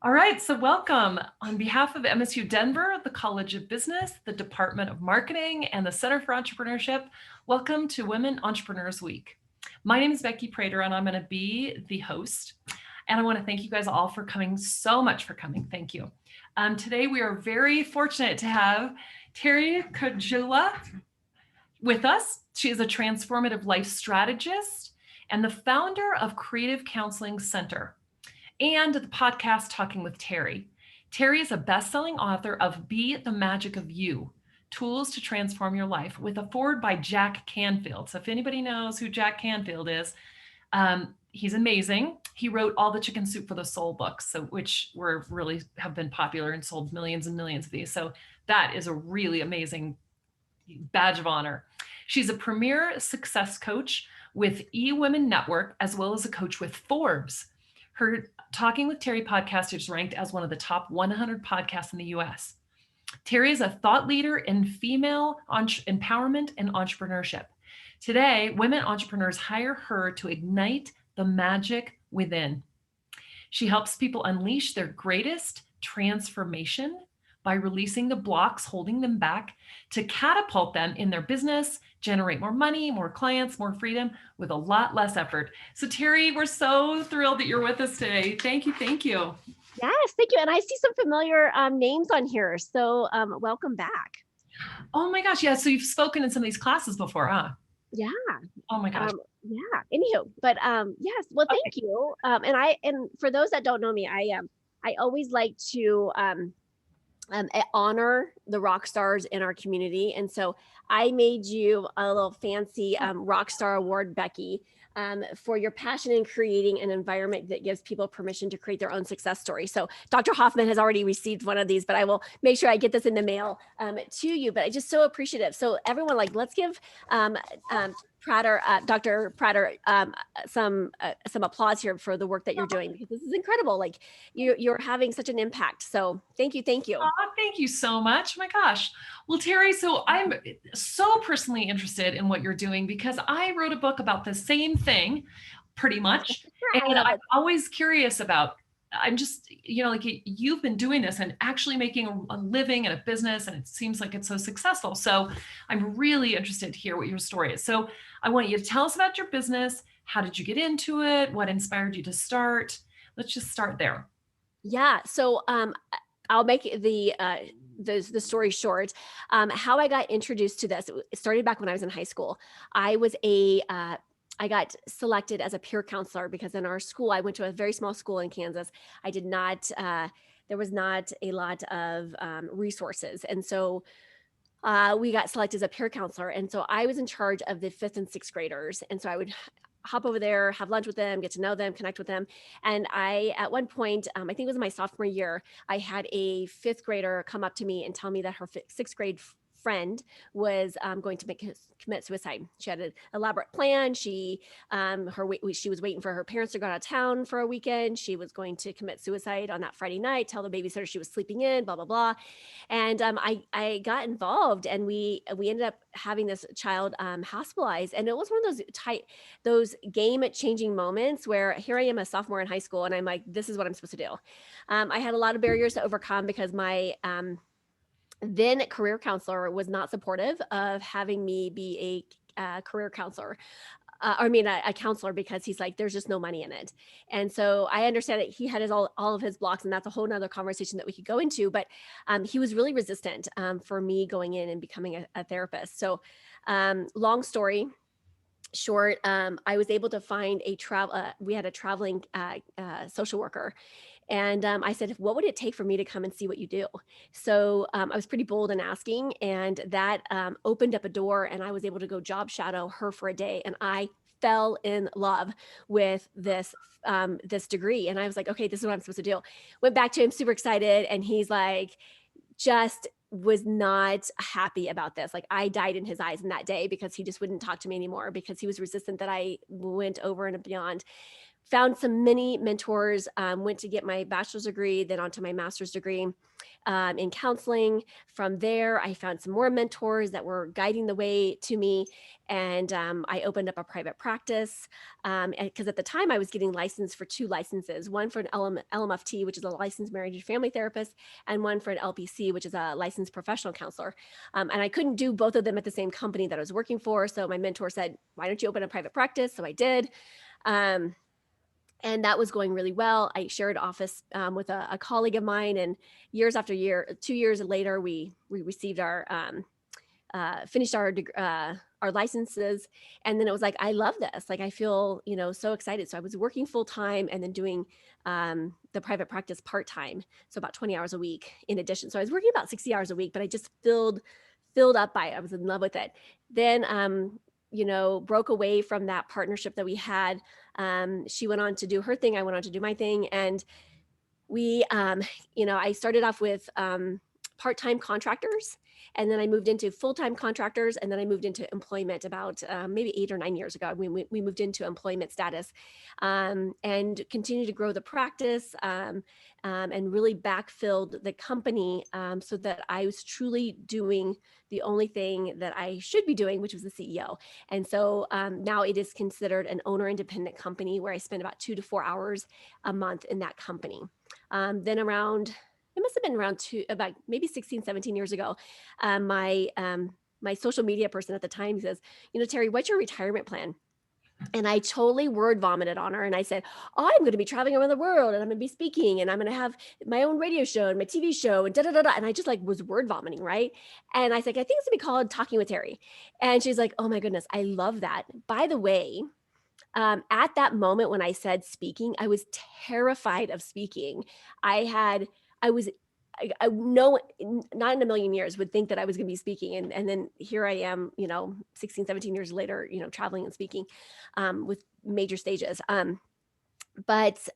All right, so welcome. On behalf of MSU Denver, the College of Business, the Department of Marketing, and the Center for Entrepreneurship, welcome to Women Entrepreneurs Week. My name is Becky Prater, and I'm going to be the host. And I want to thank you guys all for coming, so much for coming. Thank you. Today, we are very fortunate to have Teri Karjala with us. She is a transformative life strategist and the founder of Creative Counseling Center and the podcast Talking with Teri. Teri is a best-selling author of Be the Magic of You, Tools to Transform Your Life, with a foreword by Jack Canfield. So if anybody knows who Jack Canfield is, he's amazing. He wrote all the Chicken Soup for the Soul books, which were really have been popular and sold millions and millions of these. So that is a really amazing badge of honor. She's a premier success coach with eWomen Network, as well as a coach with Forbes. Her Talking with Teri podcast is ranked as one of the top 100 podcasts in the US. Teri is a thought leader in female empowerment and entrepreneurship. Today, women entrepreneurs hire her to ignite the magic within. She helps people unleash their greatest transformation by releasing the blocks holding them back to catapult them in their business, generate more money, more clients, more freedom with a lot less effort. So Teri, we're so thrilled that you're with us today. Thank you. Thank you. Yes, thank you. And I see some familiar names on here. So welcome back. Oh my gosh. Yeah. So you've spoken in some of these classes before, huh? Yeah. Oh my gosh. Yeah. Anywho, but yes. Well, thank you. And for those that don't know me, I always like to honor the rock stars in our community. And so I made you a little fancy rock star award, Becky, for your passion in creating an environment that gives people permission to create their own success story. So Dr. Hoffman has already received one of these, but I will make sure I get this in the mail to you. But I'm just so appreciative. So everyone, let's give Dr. Prater, some applause here for the work that you're doing, because this is incredible. Like you're having such an impact. So thank you. Oh, thank you so much. Oh my gosh. Well, Teri, so I'm so personally interested in what you're doing because I wrote a book about the same thing, pretty much. And I'm always curious about, I'm just, you've been doing this and actually making a living and a business, and it seems like it's so successful. So I'm really interested to hear what your story is. So I want you to tell us about your business. How did you get into it? What inspired you to start? Let's just start there. Yeah. So I'll make the story short. How I got introduced to this, it started back when I was in high school. I got selected as a peer counselor because in our school, I went to a very small school in Kansas. I did not, there was not a lot of resources. And so we got selected as a peer counselor. And so I was in charge of the 5th and 6th graders. And so I would hop over there, have lunch with them, get to know them, connect with them. And at one point, I think it was my sophomore year, I had a 5th grader come up to me and tell me that her 6th grade friend was going to commit suicide. She had an elaborate plan. She was waiting for her parents to go out of town for a weekend. She was going to commit suicide on that Friday night, tell the babysitter she was sleeping in, blah, blah, blah. And I got involved, and we ended up having this child hospitalized. And it was one of those game-changing moments where here I am, a sophomore in high school, and I'm like, this is what I'm supposed to do. I had a lot of barriers to overcome because my then career counselor was not supportive of having me be a career counselor. A counselor, because he's like, there's just no money in it. And so I understand that he had all of his blocks, and that's a whole nother conversation that we could go into, but he was really resistant for me going in and becoming a therapist. So long story short, I was able to find we had a traveling social worker. And I said, what would it take for me to come and see what you do? So I was pretty bold in asking, and that opened up a door, and I was able to go job shadow her for a day. And I fell in love with this degree. And I was like, okay, this is what I'm supposed to do. Went back to him super excited. And he's like, just was not happy about this. Like, I died in his eyes in that day because he just wouldn't talk to me anymore because he was resistant that I went over and beyond. found some many mentors, went to get my bachelor's degree, then onto my master's degree in counseling. From there, I found some more mentors that were guiding the way to me. And I opened up a private practice because at the time I was getting licensed for 2 licenses, one for an LMFT, which is a licensed marriage and family therapist, and one for an LPC, which is a licensed professional counselor. And I couldn't do both of them at the same company that I was working for. So my mentor said, why don't you open a private practice? So I did. Um, and that was going really well. I shared office with a colleague of mine, and years after year, 2 years later, we received our finished our licenses, and then it was like, I love this. Like I feel so excited. So I was working full time and then doing the private practice part time, so about 20 hours a week in addition. So I was working about 60 hours a week, but I just filled up by it. I was in love with it. Then broke away from that partnership that we had. She went on to do her thing. I went on to do my thing. And we, I started off with part-time contractors, and then I moved into full-time contractors, and then I moved into employment about maybe 8 or 9 years ago. We moved into employment status and continued to grow the practice and really backfilled the company so that I was truly doing the only thing that I should be doing, which was the CEO. And so now it is considered an owner independent company where I spend about 2 to 4 hours a month in that company. Then it must have been about maybe 16, 17 years ago, my social media person at the time says, Teri, what's your retirement plan? And I totally word vomited on her. And I said, oh, I'm going to be traveling around the world, and I'm going to be speaking, and I'm going to have my own radio show and my TV show and da da da da. And I just like was word vomiting, right? And I said, I think it's going to be called Talking with Teri. And she's like, oh my goodness, I love that. By the way, at that moment when I said speaking, I was terrified of speaking. I was, I no, not in a million years would think that I was going to be speaking. And then here I am, 16, 17 years later, traveling and speaking with major stages. But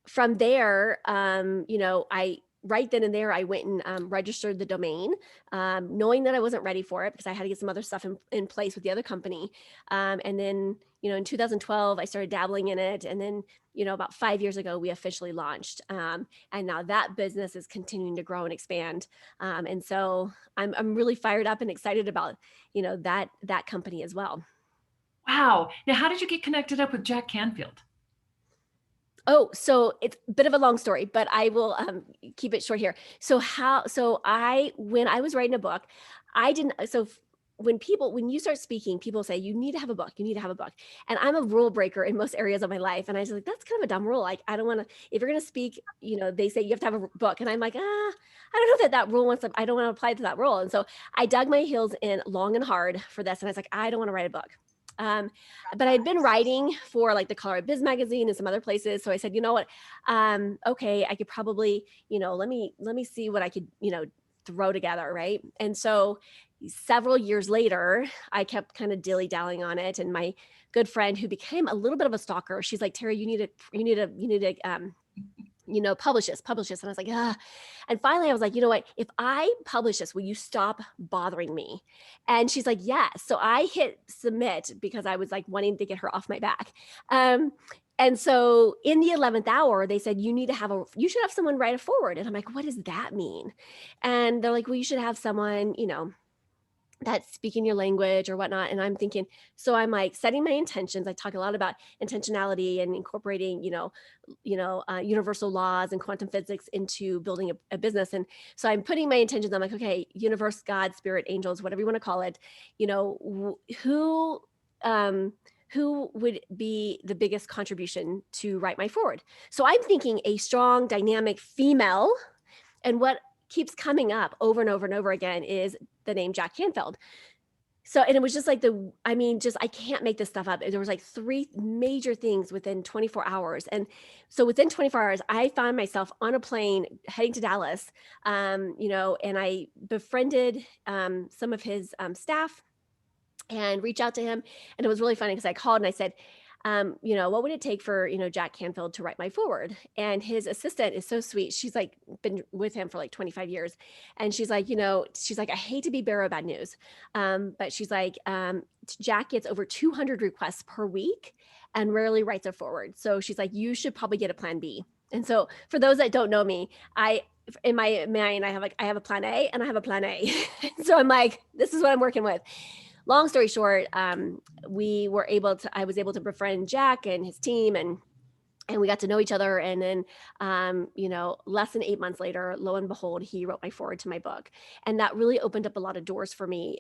from there, I right then and there, I went and registered the domain, knowing that I wasn't ready for it because I had to get some other stuff in place with the other company. And then, in 2012, I started dabbling in it. And then, about 5 years ago, we officially launched. And now that business is continuing to grow and expand. And so I'm really fired up and excited about, that company as well. Wow. Now, how did you get connected up with Jack Canfield? Oh, so it's a bit of a long story, but I will keep it short here. When I was writing a book, I didn't, so f- when you start speaking, people say, you need to have a book, you need to have a book. And I'm a rule breaker in most areas of my life. And I was like, that's kind of a dumb rule. Like, I don't want to, if you're going to speak, they say you have to have a book. And I'm like, I don't know that rule I don't want to apply to that rule. And so I dug my heels in long and hard for this. And I was like, I don't want to write a book. Um, but I'd been writing for like the Colorado Biz magazine and some other places. So I said, you know what? Okay, I could probably, let me see what I could, throw together. Right. And so several years later, I kept kind of dilly-dallying on it. And my good friend who became a little bit of a stalker, she's like, Teri, you need to publish this. And I was like, ah. And finally I was like, you know what, if I publish this, will you stop bothering me? And she's like, yes. So I hit submit because I was like wanting to get her off my back. And so in the 11th hour, they said, you should have someone write a foreword. And I'm like, what does that mean? And they're like, well, you should have someone, that's speaking your language or whatnot. And I'm thinking, so I'm like setting my intentions. I talk a lot about intentionality and incorporating, universal laws and quantum physics into building a business. And so I'm putting my intentions. I'm like, okay, universe, God, spirit, angels, whatever you want to call it, who would be the biggest contribution to write my forward? So I'm thinking a strong, dynamic female. And what keeps coming up over and over and over again is the name Jack Canfield. So, and it was just like I can't make this stuff up. There was like 3 major things within 24 hours. And so within 24 hours, I found myself on a plane heading to Dallas, and I befriended some of his staff and reached out to him. And it was really funny because I called and I said, what would it take for, Jack Canfield to write my forward? And his assistant is so sweet. She's like been with him for like 25 years. And she's like, I hate to be bearer of bad news. But she's like, Jack gets over 200 requests per week. and rarely writes a foreword. So she's like, you should probably get a plan B. And so for those that don't know me, in my mind, I have a plan A and I have a plan A. So I'm like, this is what I'm working with. Long story short, I was able to befriend Jack and his team, and we got to know each other. And then, less than 8 months later, lo and behold, he wrote my foreword to my book. And that really opened up a lot of doors for me.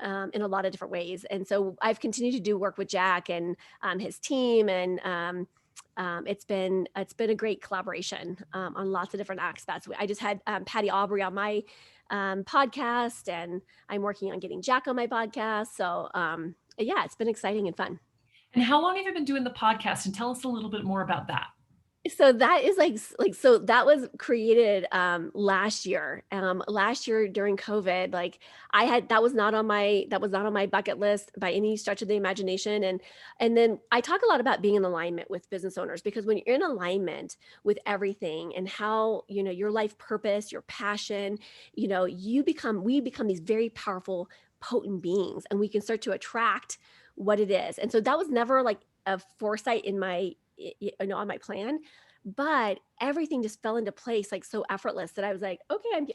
In a lot of different ways. And so I've continued to do work with Jack and his team, and it's been a great collaboration on lots of different aspects. I just had Patty Aubrey on my podcast, and I'm working on getting Jack on my podcast. So yeah, it's been exciting and fun. And how long have you been doing the podcast? And tell us a little bit more about that. So that is so that was created last year. Last year during COVID, like that was not on my bucket list by any stretch of the imagination. And then I talk a lot about being in alignment with business owners, because when you're in alignment with everything and how, your life purpose, your passion, we become these very powerful, potent beings, and we can start to attract what it is. And so that was never like a foresight in my on my plan, but everything just fell into place like so effortless that I was like, okay,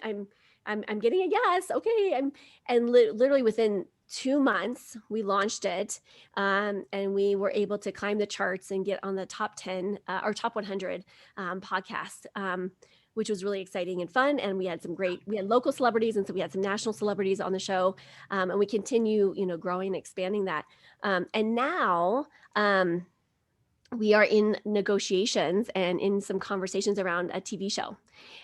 I'm getting a yes, okay, literally within 2 months we launched it, and we were able to climb the charts and get on the top 10 or top 100 podcast, which was really exciting and fun. And we had local celebrities, and so we had some national celebrities on the show, and we continue growing and expanding that, and now we are in negotiations and in some conversations around a TV show.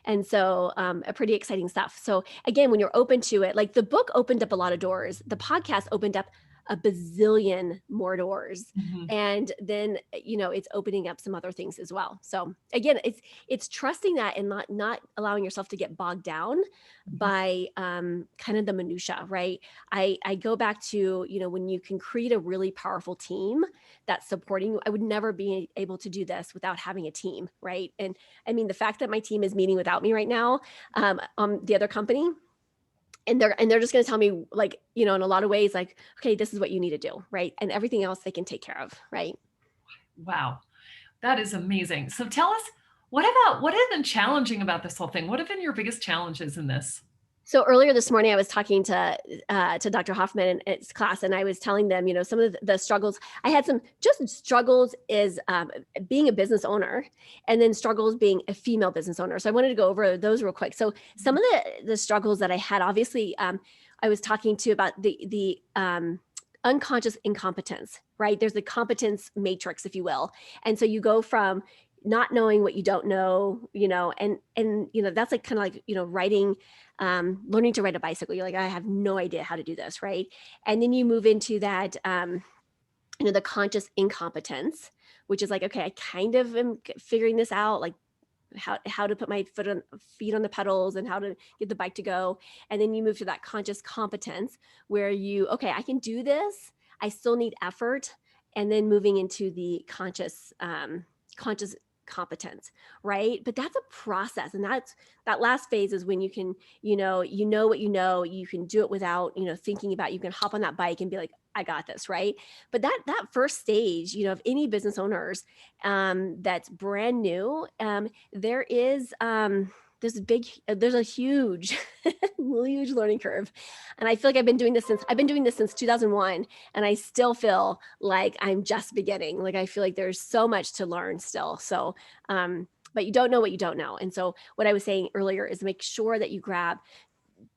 And so a pretty exciting stuff. So again, when you're open to it, like the book opened up a lot of doors, the podcast opened up a bazillion more doors. Mhm. And then, it's opening up some other things as well. So again, it's trusting that and not allowing yourself to get bogged down by kind of the minutia, right? I go back to, when you can create a really powerful team that's supporting you. I would never be able to do this without having a team, right? And I mean, the fact that my team is meeting without me right now, on the other company, and they're just going to tell me, like, in a lot of ways, like, okay, this is what you need to do, right? And everything else they can take care of, right? Wow, that is amazing. So tell us, what has been challenging about this whole thing? What have been your biggest challenges in this? So earlier this morning, I was talking to Dr. Hoffman in his class, and I was telling them, some of the struggles I had. Some just struggles is being a business owner, and then struggles being a female business owner. So I wanted to go over those real quick. So some of the struggles that I had, obviously, I was talking to about the unconscious incompetence, right? There's the competence matrix, if you will, and so you go from not knowing what you don't know, and that's like kind of like writing. Learning to ride a bicycle, you're like, I have no idea how to do this, right? And then you move into that, the conscious incompetence, which is like, okay, I kind of am figuring this out, like how to put my feet on the pedals and how to get the bike to go. And then you move to that conscious competence where okay, I can do this. I still need effort. And then moving into the conscious competence, right? But that's a process, and that last phase is when you can, what you can do it without thinking about. You can hop on that bike and be like, I got this, right? But that first stage, of any business owners, that's brand new, there's a huge huge learning curve. And I feel like I've been doing this since 2001, and I still feel like I'm just beginning. Like I feel like there's so much to learn still. So but you don't know what you don't know. And so what I was saying earlier is make sure that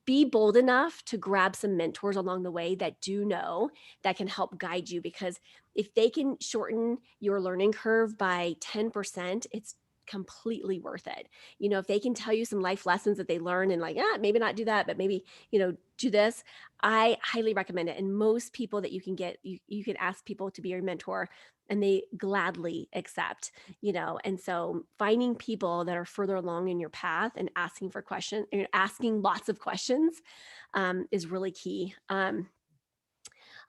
be bold enough to grab some mentors along the way that do know, that can help guide you, because if they can shorten your learning curve by 10%, it's completely worth it. If they can tell you some life lessons that they learn and like, maybe not do that, but maybe, do this, I highly recommend it. And most people that you can get, you can ask people to be your mentor and they gladly accept, and so finding people that are further along in your path and asking for questions, asking lots of questions, is really key. I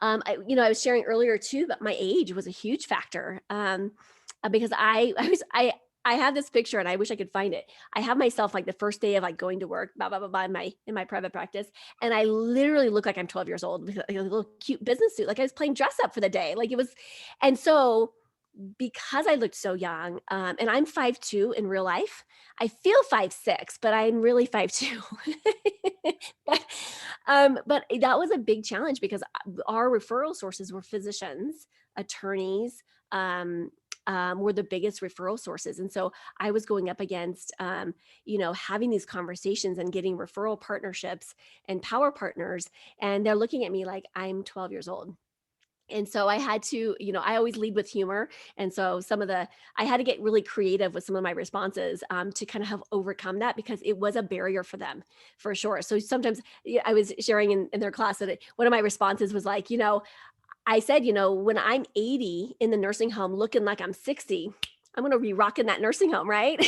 was sharing earlier too, but my age was a huge factor, because I have this picture and I wish I could find it. I have myself like the first day of like going to work, blah, blah, blah, blah, in my private practice. And I literally look like I'm 12 years old with like a little cute business suit. Like I was playing dress up for the day. Like it was, and so because I looked so young, and I'm 5'2" in real life, I feel 5'6", but I'm really 5'2". but, but that was a big challenge because our referral sources were physicians, attorneys, were the biggest referral sources. And so I was going up against, having these conversations and getting referral partnerships and power partners. And they're looking at me like I'm 12 years old. And so I had to, I always lead with humor. And so I had to get really creative with some of my responses, to kind of have overcome that because it was a barrier for them for sure. So sometimes I was sharing in their class that one of my responses was like, I said, when I'm 80 in the nursing home looking like I'm 60, I'm going to be rocking that nursing home, right?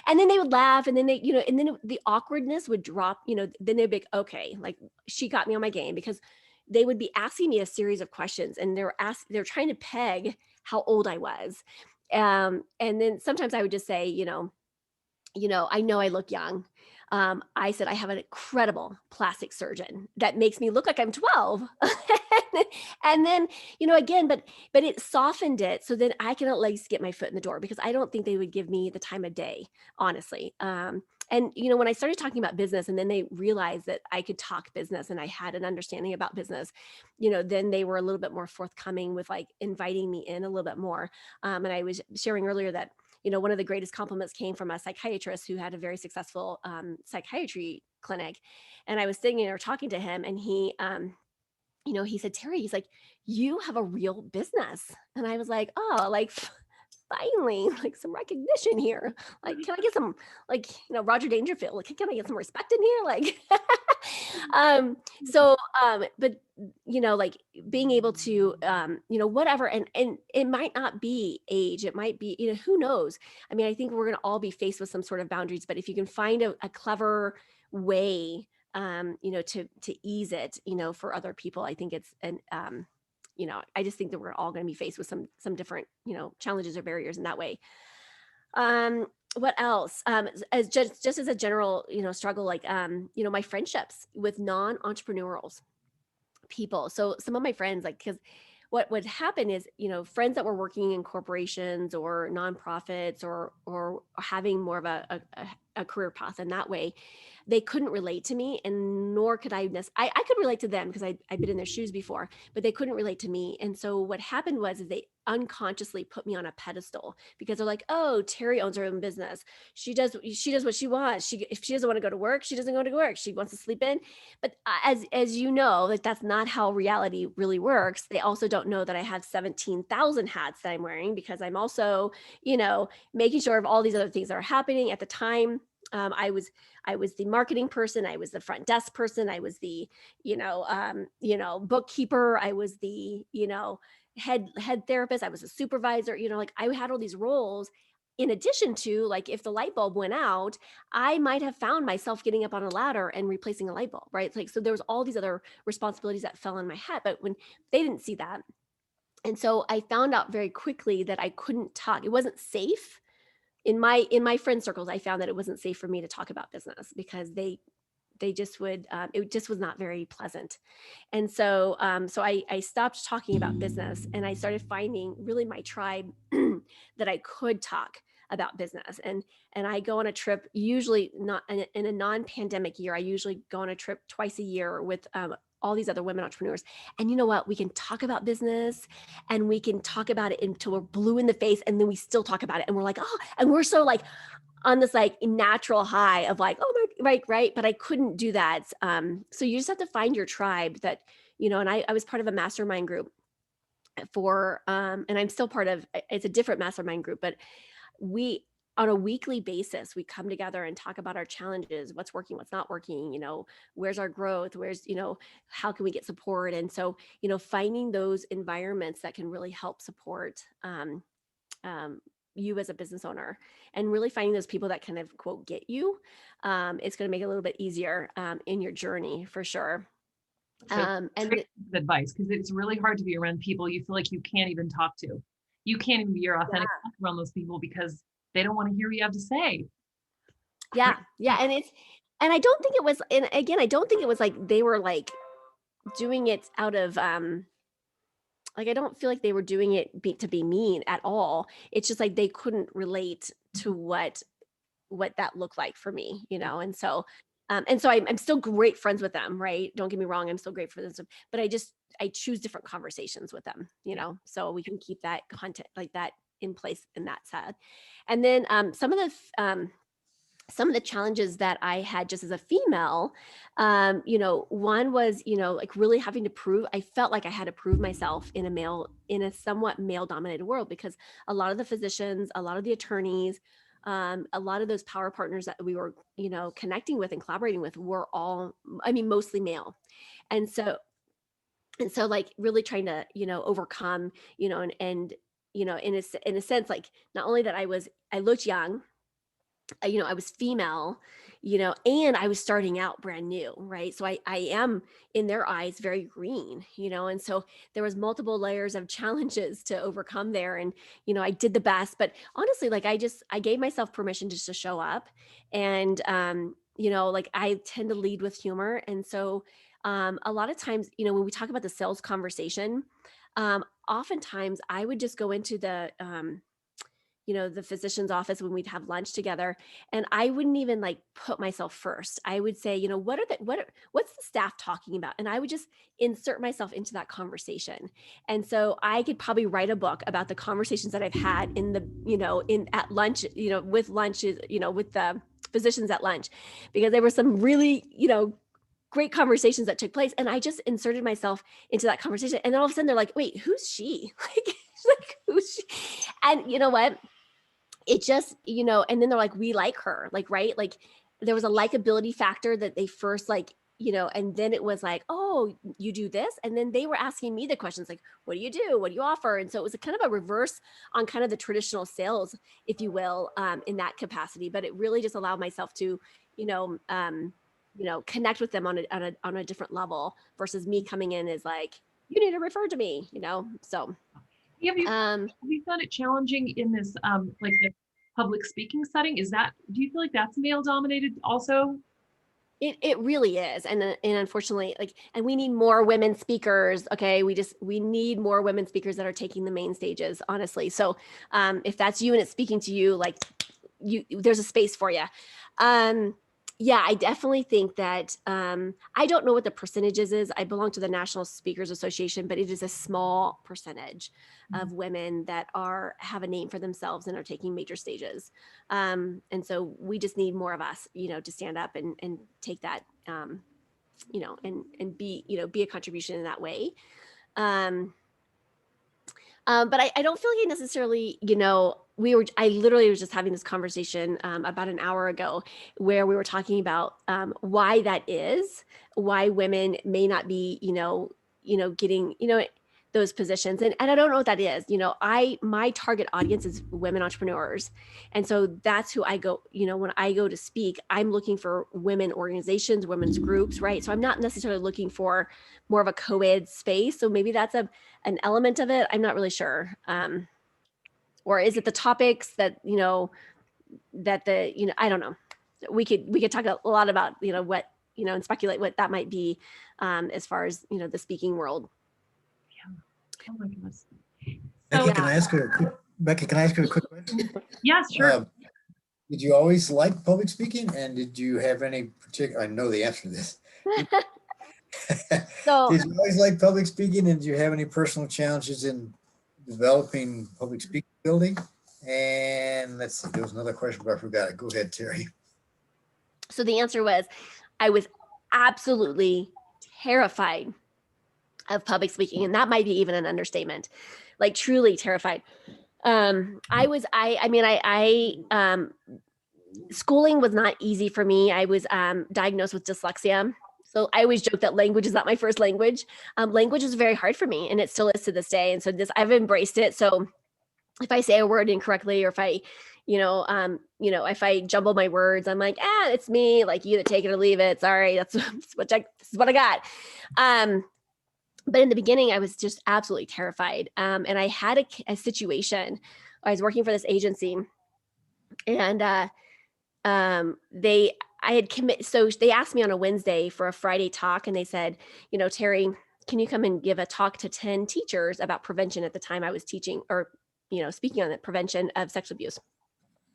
And then they would laugh and then and then the awkwardness would drop, then they'd be like, okay, like she got me on my game because they would be asking me a series of questions and they're trying to peg how old I was. And then sometimes I would just say, I know I look young. I said, I have an incredible plastic surgeon that makes me look like I'm 12. And then, again, but it softened it so then I can at least get my foot in the door because I don't think they would give me the time of day, honestly. And when I started talking about business and then they realized that I could talk business and I had an understanding about business, then they were a little bit more forthcoming with like inviting me in a little bit more. And I was sharing earlier that one of the greatest compliments came from a psychiatrist who had a very successful psychiatry clinic. And I was sitting there talking to him and he said, Teri, he's like, you have a real business. And I was like, oh, like, finally, like some recognition here. Like, can I get some, like, Roger Dangerfield, like, can I get some respect in here? Like, um, so, but, like being able to, whatever, and it might not be age, it might be, who knows? I mean, I think we're going to all be faced with some sort of boundaries, but if you can find a clever way, to ease it, for other people, I think it's I just think that we're all going to be faced with some different, challenges or barriers in that way. Um, what else? As just as a general, struggle, like my friendships with non-entrepreneurials people. So some of my friends, like, because what would happen is, friends that were working in corporations or nonprofits or having more of a career path in that way, they couldn't relate to me, and nor could I could relate to them because I'd been in their shoes before, but they couldn't relate to me. And so what happened was is they unconsciously put me on a pedestal because they're like, oh, Teri owns her own business. She does what she wants. If she doesn't want to go to work, she doesn't go to work. She wants to sleep in. But as you know, like that's not how reality really works. They also don't know that I have 17,000 hats that I'm wearing because I'm also, making sure of all these other things that are happening at the time. I was the marketing person. I was the front desk person. I was the, bookkeeper. I was the, head therapist. I was a supervisor. Like I had all these roles. In addition to, like, if the light bulb went out, I might have found myself getting up on a ladder and replacing a light bulb, right? Like, so there was all these other responsibilities that fell on my head, but when they didn't see that. And so I found out very quickly that I couldn't talk. It wasn't safe in my friend circles. I found that it wasn't safe for me to talk about business because they just would it just was not very pleasant. And so I stopped talking about business and I started finding really my tribe that I could talk about business. And I go on a trip, usually not in a non-pandemic year. I usually go on a trip twice a year with all these other women entrepreneurs. And you know what? We can talk about business and we can talk about it until we're blue in the face. And then we still talk about it. And we're like, oh, and we're so like on this like natural high of like, oh my, right. But I couldn't do that. So you just have to find your tribe that, and I was part of a mastermind group and I'm still part of, it's a different mastermind group, but we, on a weekly basis, we come together and talk about our challenges, what's working, what's not working, where's our growth, where's, how can we get support? And so, finding those environments that can really help support, you as a business owner, and really finding those people that kind of quote get you, it's going to make it a little bit easier in your journey for sure. So And take advice because it's really hard to be around people you feel like you can't even talk to. You can't even be your authentic self around those people because they don't want to hear what you have to say. Yeah. Yeah. And I don't think it was, and again, I don't think it was like they were like doing it out of, like, I don't feel like they were doing it to be mean at all. It's just like they couldn't relate to what that looked like for me, and so I'm still great friends with them, right? Don't get me wrong, I'm still great for them, but I choose different conversations with them, so we can keep that content like that in place in that side. And then some of the challenges that I had just as a female, one was, like really having to prove, I felt like I had to prove myself in a somewhat male dominated world, because a lot of the physicians, a lot of the attorneys, a lot of those power partners that we were, connecting with and collaborating with were all, I mean, mostly male. And so like really trying to, overcome, in a sense, like not only that I looked young, I was female, and I was starting out brand new, right? So I am in their eyes very green, and so there was multiple layers of challenges to overcome there. And, I did the best, but honestly, like I gave myself permission just to show up. And, like I tend to lead with humor. And so a lot of times, when we talk about the sales conversation, oftentimes I would just go into the physician's office when we'd have lunch together, and I wouldn't even like put myself first. I would say, what's the staff talking about? And I would just insert myself into that conversation. And so I could probably write a book about the conversations that I've had in the, in at lunch, with lunches, with the physicians at lunch, because there were some really, great conversations that took place. And I just inserted myself into that conversation. And then all of a sudden they're like, wait, who's she? Like, who's she? And you know what? It just, and then they're like, we like her, like, right? Like there was a likability factor that they first like, and then it was like, oh, you do this. And then they were asking me the questions like, what do you do? What do you offer? And so it was a kind of a reverse on kind of the traditional sales, if you will, in that capacity. But it really just allowed myself to, you know, um, connect with them on a different level versus me coming in as like, you need to refer to me, so. Have you found it challenging in this like the public speaking setting? Do you feel like that's male dominated also? It really is. And unfortunately, like, and we need more women speakers. Okay. We need more women speakers that are taking the main stages, honestly. So if that's you and it's speaking to you, like there's a space for you. Yeah, I definitely think that I don't know what the percentages is. I belong to the National Speakers Association, but it is a small percentage of women that have a name for themselves and are taking major stages. And so we just need more of us, to stand up and take that, and be a contribution in that way. But I don't feel like I necessarily, I literally was just having this conversation about an hour ago where we were talking about why that is, why women may not be, getting, those positions. And I don't know what that is. My target audience is women entrepreneurs. And so that's who I go, when I go to speak, I'm looking for women organizations, women's groups, right? So I'm not necessarily looking for more of a co-ed space. So maybe that's an element of it. I'm not really sure. Or is it the topics that, I don't know. We could talk a lot about, what, and speculate what that might be as far as, the speaking world. Oh my goodness. Becky, can I ask you a quick question? Yes, sure. Did you always like public speaking, and did you have any particular? I know the answer to this. So, did you always like public speaking, and did you have any personal challenges in developing public speaking ability? And let's see, there was another question, but I forgot it. Go ahead, Teri. So the answer was, I was absolutely terrified of public speaking, and that might be even an understatement, like truly terrified. Schooling was not easy for me. I was diagnosed with dyslexia. So I always joke that language is not my first language. Language is very hard for me, and it still is to this day. And so I've embraced it. So if I say a word incorrectly, or if I, if I jumble my words, I'm like, it's me. Like, you either take it or leave it. Sorry, this is what I got. But in the beginning, I was just absolutely terrified. And I had a situation. I was working for this agency, And I had commit. So they asked me on a Wednesday for a Friday talk, and they said, Teri, can you come and give a talk to 10 teachers about prevention? At the time I was teaching or, speaking on the prevention of sexual abuse.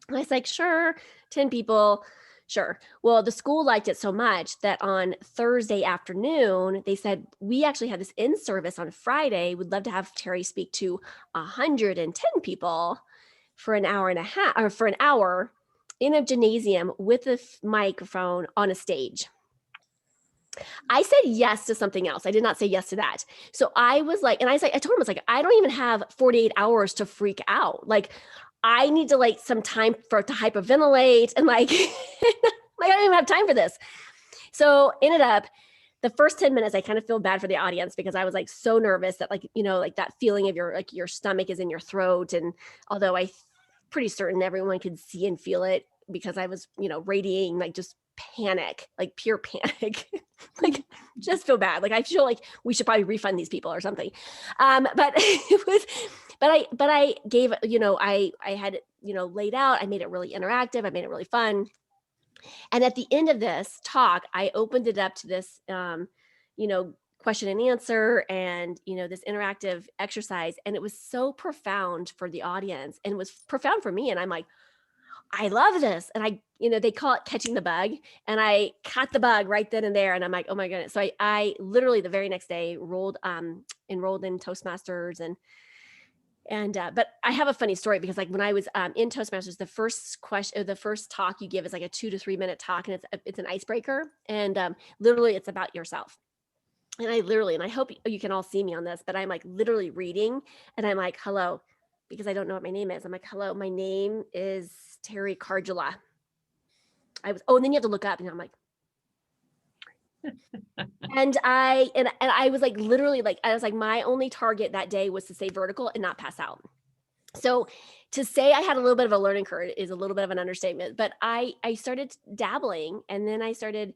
And I was like, sure, 10 people. Sure. Well, the school liked it so much that on Thursday afternoon, they said, we actually had this in-service on Friday. We'd love to have Teri speak to 110 people for an hour and a half, or for an hour in a gymnasium with a microphone on a stage. I said yes to something else. I did not say yes to that. So I was like, and I told him, I was like, I don't even have 48 hours to freak out. Like, I need to some time to hyperventilate and I don't even have time for this. So ended up the first 10 minutes, I kind of feel bad for the audience because I was so nervous that that feeling of your stomach is in your throat. And although I'm pretty certain everyone could see and feel it because I was, radiating just panic, pure panic, just feel bad. I feel like we should probably refund these people or something. But it was, but I gave, I had, laid out, I made it really interactive. I made it really fun. And at the end of this talk, I opened it up to this, question and answer and, this interactive exercise. And it was so profound for the audience and it was profound for me. And I'm like, I love this. And I, they call it catching the bug. And I caught the bug right then and there. And I'm like, oh my goodness. So I literally the very next day enrolled in Toastmasters but I have a funny story because when I was in Toastmasters, the first question, the first talk you give is a 2 to 3 minute talk, and it's an icebreaker, and literally it's about yourself. And I hope you can all see me on this, but I'm literally reading, and I'm like, hello, because I don't know what my name is. I'm like, hello, my name is Teri Karjala. And then you have to look up, and I'm like. And I was literally I was my only target that day was to stay vertical and not pass out. So to say I had a little bit of a learning curve is a little bit of an understatement, but I started dabbling, and then I started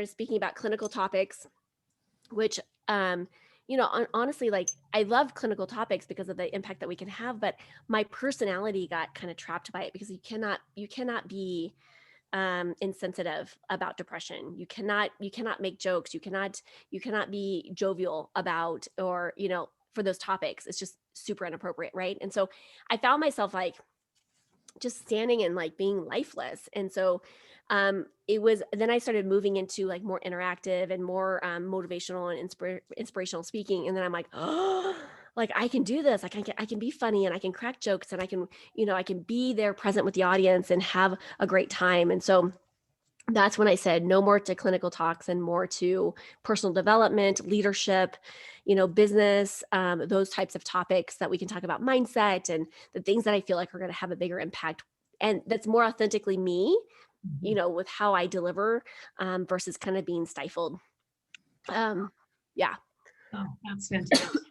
speaking about clinical topics, which, honestly, I love clinical topics because of the impact that we can have, but my personality got kind of trapped by it because you cannot be insensitive about depression. You cannot make jokes. You cannot be jovial about, or, for those topics. It's just super inappropriate. Right. And so I found myself just standing and being lifeless. And so then I started moving into more interactive and more motivational and inspirational speaking. And then I'm like, oh, I can do this. I can be funny and I can crack jokes and I can, I can be there present with the audience and have a great time. And so that's when I said no more to clinical talks and more to personal development, leadership, business, those types of topics that we can talk about, mindset and the things that I feel like are going to have a bigger impact. And that's more authentically me, with how I deliver versus kind of being stifled. Yeah. Oh, that's fantastic.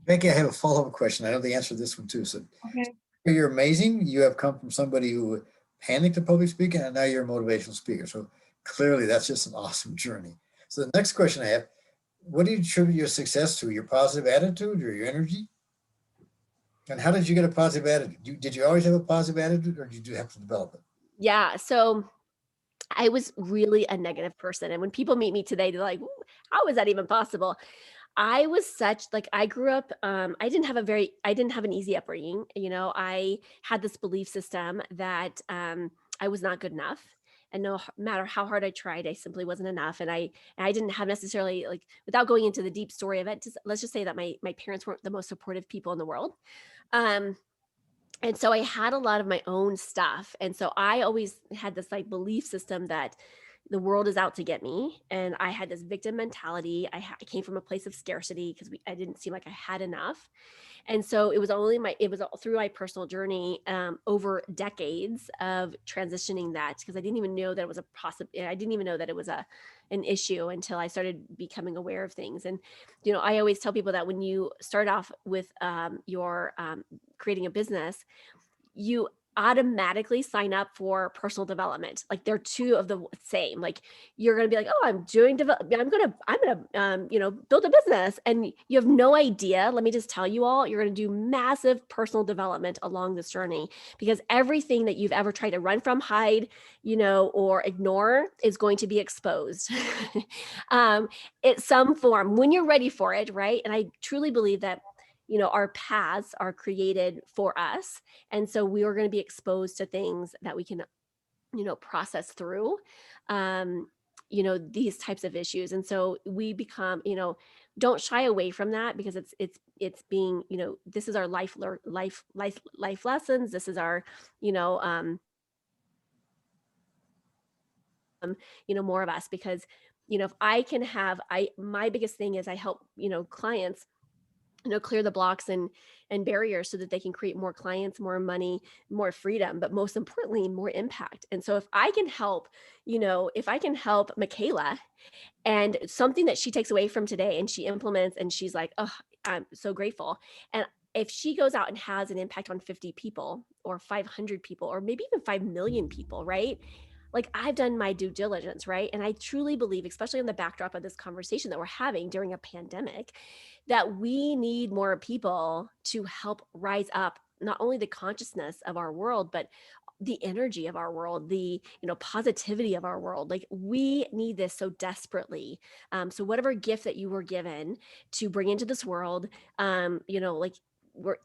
Becky, I have a follow-up question. I know the answer to this one too. So Okay. you're amazing. You have come from somebody who panicked at public speaking, and now you're a motivational speaker. So clearly that's just an awesome journey. So the next question I have, what do you attribute your success to? Your positive attitude or your energy? And how did you get a positive attitude? Did you always have a positive attitude, or did you have to develop it? Yeah. So I was really a negative person. And when people meet me today, they're like, how is that even possible? I was I grew up, I didn't have an easy upbringing. I had this belief system that I was not good enough. And no matter how hard I tried, I simply wasn't enough. And I didn't have necessarily, without going into the deep story of it, let's just say that my parents weren't the most supportive people in the world. And so I had a lot of my own stuff. And so I always had this belief system that the world is out to get me. And I had this victim mentality. I came from a place of scarcity because I didn't seem like I had enough. And so it was through my personal journey over decades of transitioning that, because I didn't even know that it was I didn't even know that it was an issue until I started becoming aware of things. And, I always tell people that when you start off with your creating a business, automatically sign up for personal development. Like they're two of the same. Like you're going to be like, oh, I'm going to build a business. And you have no idea. Let me just tell you all, you're going to do massive personal development along this journey, because everything that you've ever tried to run from, hide, or ignore is going to be exposed in some form when you're ready for it. Right. And I truly believe that, our paths are created for us. And so we are going to be exposed to things that we can, process through, these types of issues. And so we become, don't shy away from that, because it's being, this is our life lessons. This is our, you know, more of us, because, if I can have, my biggest thing is I help, clients, clear the blocks and barriers so that they can create more clients, more money, more freedom, but most importantly, more impact. And so if I can help, if I can help Michaela, and something that she takes away from today and she implements and she's like, oh, I'm so grateful. And if she goes out and has an impact on 50 people or 500 people, or maybe even 5 million people, right? Like I've done my due diligence, right? And I truly believe, especially in the backdrop of this conversation that we're having during a pandemic, that we need more people to help rise up not only the consciousness of our world, but the energy of our world, the positivity of our world. Like we need this so desperately. So whatever gift that you were given to bring into this world, like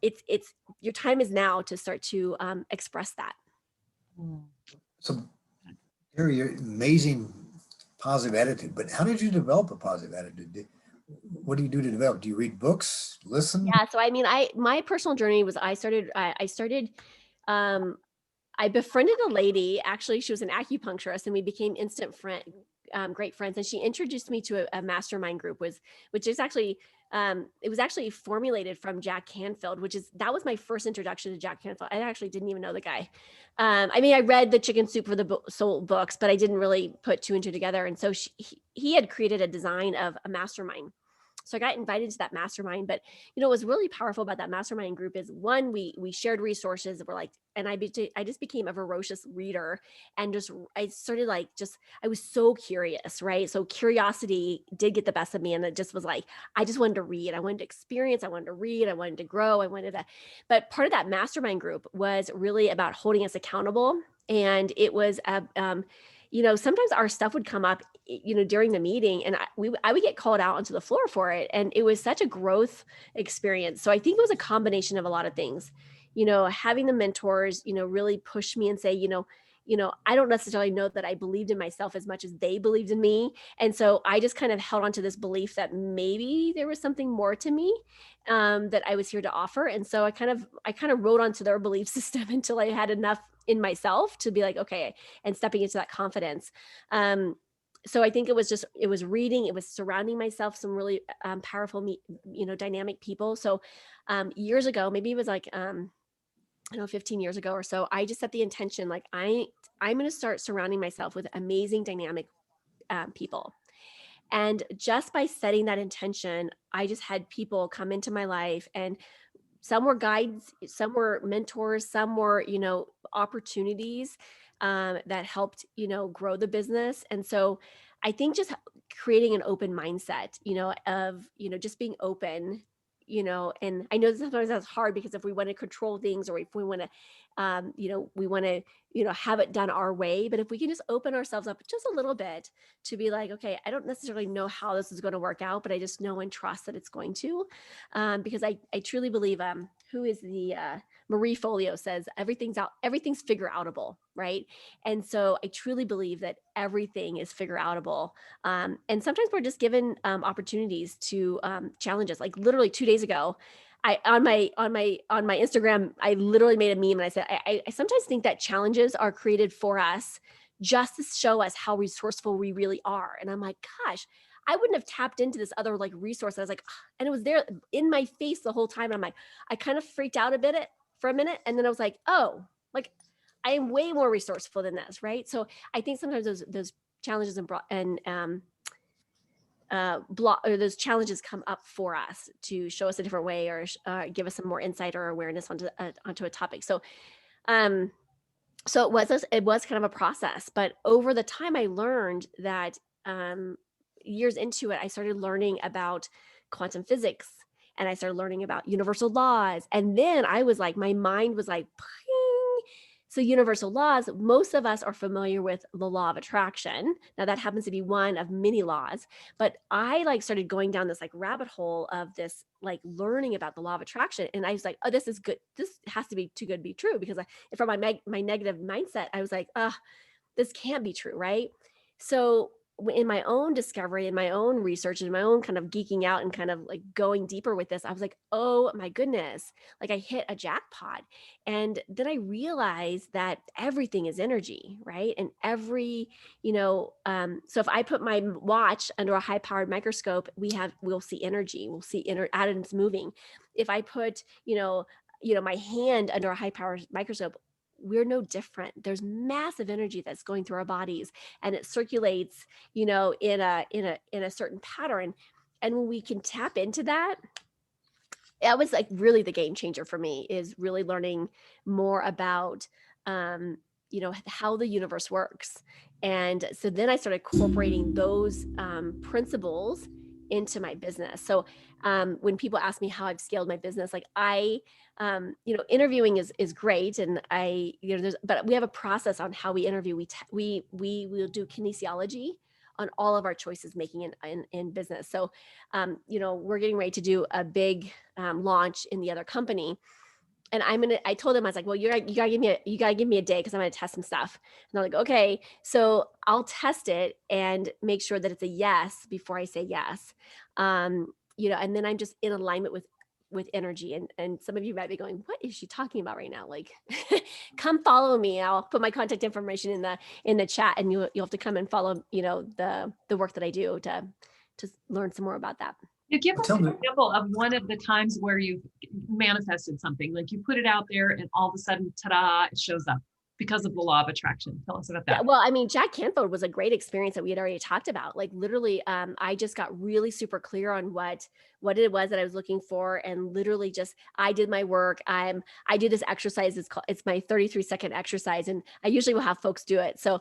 it's your time is now to start to express that. So, Teri, you're amazing positive attitude, but how did you develop a positive attitude? What do you do to develop? Do you read books, listen? Yeah. So I mean, my personal journey was I befriended a lady. Actually, she was an acupuncturist, and we became great friends. And she introduced me to a mastermind group, which is actually, it was actually formulated from Jack Canfield, that was my first introduction to Jack Canfield. I actually didn't even know the guy. I mean, I read the Chicken Soup for the Soul books, but I didn't really put two and two together. And so he had created a design of a mastermind. So I got invited to that mastermind. But what was really powerful about that mastermind group is, one, we shared resources. We're like, and I just became a voracious reader, and I started I was so curious, right? So curiosity did get the best of me, and it just was like, I just wanted to read. I wanted to experience. I wanted to read. I wanted to grow. But part of that mastermind group was really about holding us accountable. And it was sometimes our stuff would come up, during the meeting, and I would get called out onto the floor for it. And it was such a growth experience. So I think it was a combination of a lot of things, having the mentors, really push me and say, I don't necessarily know that I believed in myself as much as they believed in me. And so I just kind of held on to this belief that maybe there was something more to me, that I was here to offer. And so I kind of wrote onto their belief system until I had enough in myself to be like, okay, and stepping into that confidence. So I think it was reading, it was surrounding myself some really powerful, dynamic people. So years ago, maybe it was like, 15 years ago or so, I just set the intention, like I'm going to start surrounding myself with amazing, dynamic people. And just by setting that intention, I just had people come into my life, and some were guides, some were mentors, some were, opportunities that helped, grow the business. And so I think just creating an open mindset, of, just being open, and I know sometimes that's hard, because if we want to control things, or if we want to, we want to, have it done our way. But if we can just open ourselves up just a little bit to be like, okay, I don't necessarily know how this is going to work out, but I just know and trust that it's going to, because I truly believe, who is the, Marie Folio says, everything's figure outable, right? And so I truly believe that everything is figure outable. And sometimes we're just given opportunities to challenge us. Like literally 2 days ago, on my Instagram, I literally made a meme, and I said, I sometimes think that challenges are created for us just to show us how resourceful we really are. And I'm like, gosh, I wouldn't have tapped into this other resource. I was like, "Ah," and it was there in my face the whole time. I'm like, I kind of freaked out for a minute. And then I was like, oh, like I am way more resourceful than this. Right. So I think sometimes those challenges or those challenges come up for us to show us a different way, or give us some more insight or awareness onto a topic. So So it was kind of a process, but over the time I learned that, years into it, I started learning about quantum physics, and I started learning about universal laws. And then I was like, my mind was like, ping. So universal laws, most of us are familiar with the law of attraction. Now that happens to be one of many laws, but I like started going down this like rabbit hole of this, like learning about the law of attraction. And I was like, oh, this is good. This has to be too good to be true, because from my negative mindset, I was like, this can't be true, right? So in my own discovery, in my own research, in my own kind of geeking out and kind of like going deeper with this, I was like, oh my goodness, like I hit a jackpot. And then I realized that everything is energy, right? And so if I put my watch under a high powered microscope, we'll see energy, we'll see atoms moving. If I put, my hand under a high powered microscope, we're no different. There's massive energy that's going through our bodies, and it circulates, in a certain pattern. And when we can tap into that, that was like really the game changer for me, is really learning more about, how the universe works. And so then I started incorporating those, principles into my business. So when people ask me how I've scaled my business, like interviewing is great, and but we have a process on how we interview. We will do kinesiology on all of our choices making in business. So we're getting ready to do a big launch in the other company. And I told him, I was like, well, you gotta give me a day, because I'm gonna test some stuff. And they're like, okay, so I'll test it and make sure that it's a yes before I say yes. And then I'm just in alignment with energy. And some of you might be going, what is she talking about right now? Like, come follow me. I'll put my contact information in the chat, and you'll have to come and follow, the work that I do to learn some more about that. You give us Tell an me, example of one of the times where you manifested something, like you put it out there and all of a sudden, ta-da, it shows up because of the law of attraction. Tell us about Yeah, that. well, I mean, Jack Canfield was a great experience that we had already talked about. Like literally, I just got really super clear on what it was that I was looking for, and literally just I did my work. I do this exercise. It's my 33-second exercise, and I usually will have folks do it so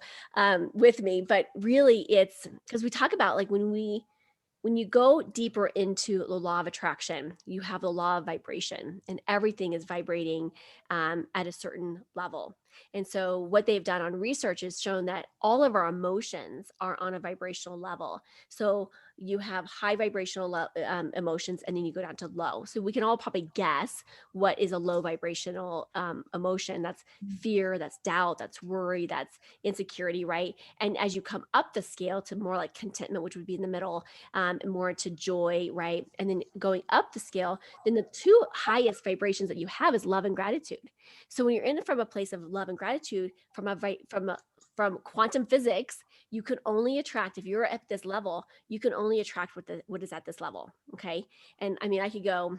with me. But really, it's because we talk about like when you go deeper into the law of attraction, you have the law of vibration, and everything is vibrating at a certain level. And so what they've done on research is shown that all of our emotions are on a vibrational level. So you have high vibrational emotions, and then you go down to low. So we can all probably guess what is a low vibrational emotion. That's fear, that's doubt, that's worry, that's insecurity, right? And as you come up the scale to more like contentment, which would be in the middle, more to joy, right? And then going up the scale, then the two highest vibrations that you have is love and gratitude. So when you're in it from a place of love and gratitude, from quantum physics, you can only attract, if you're at this level, you can only attract what is at this level. Okay. And I mean, I could go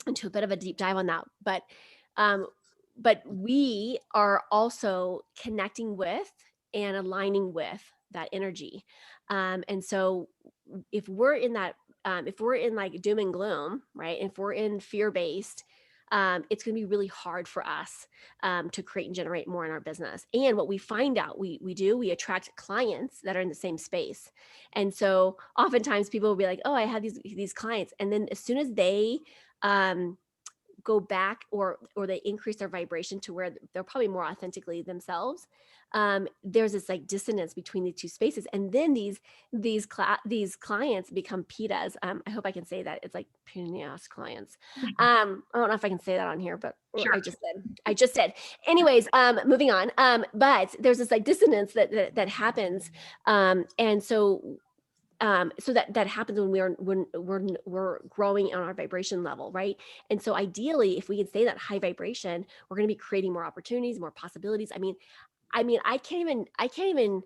into a bit of a deep dive on that, but we are also connecting with and aligning with that energy. And so if we're in that, if we're in like doom and gloom, right? If we're in fear-based, it's going to be really hard for us to create and generate more in our business. And what we find out we attract clients that are in the same space. And so oftentimes people will be like, oh, I have these clients. And then as soon as they go back or they increase their vibration to where they're probably more authentically themselves, there's this like dissonance between the two spaces, and then these clients become pitas. I hope I can say that. It's like pinas clients. I don't know if I can say that on here, but Sure. I just did. Anyways, moving on. But there's this like dissonance that happens, and so that happens when we're growing on our vibration level, right? And so ideally, if we can stay that high vibration, we're going to be creating more opportunities, more possibilities. I mean, I can't even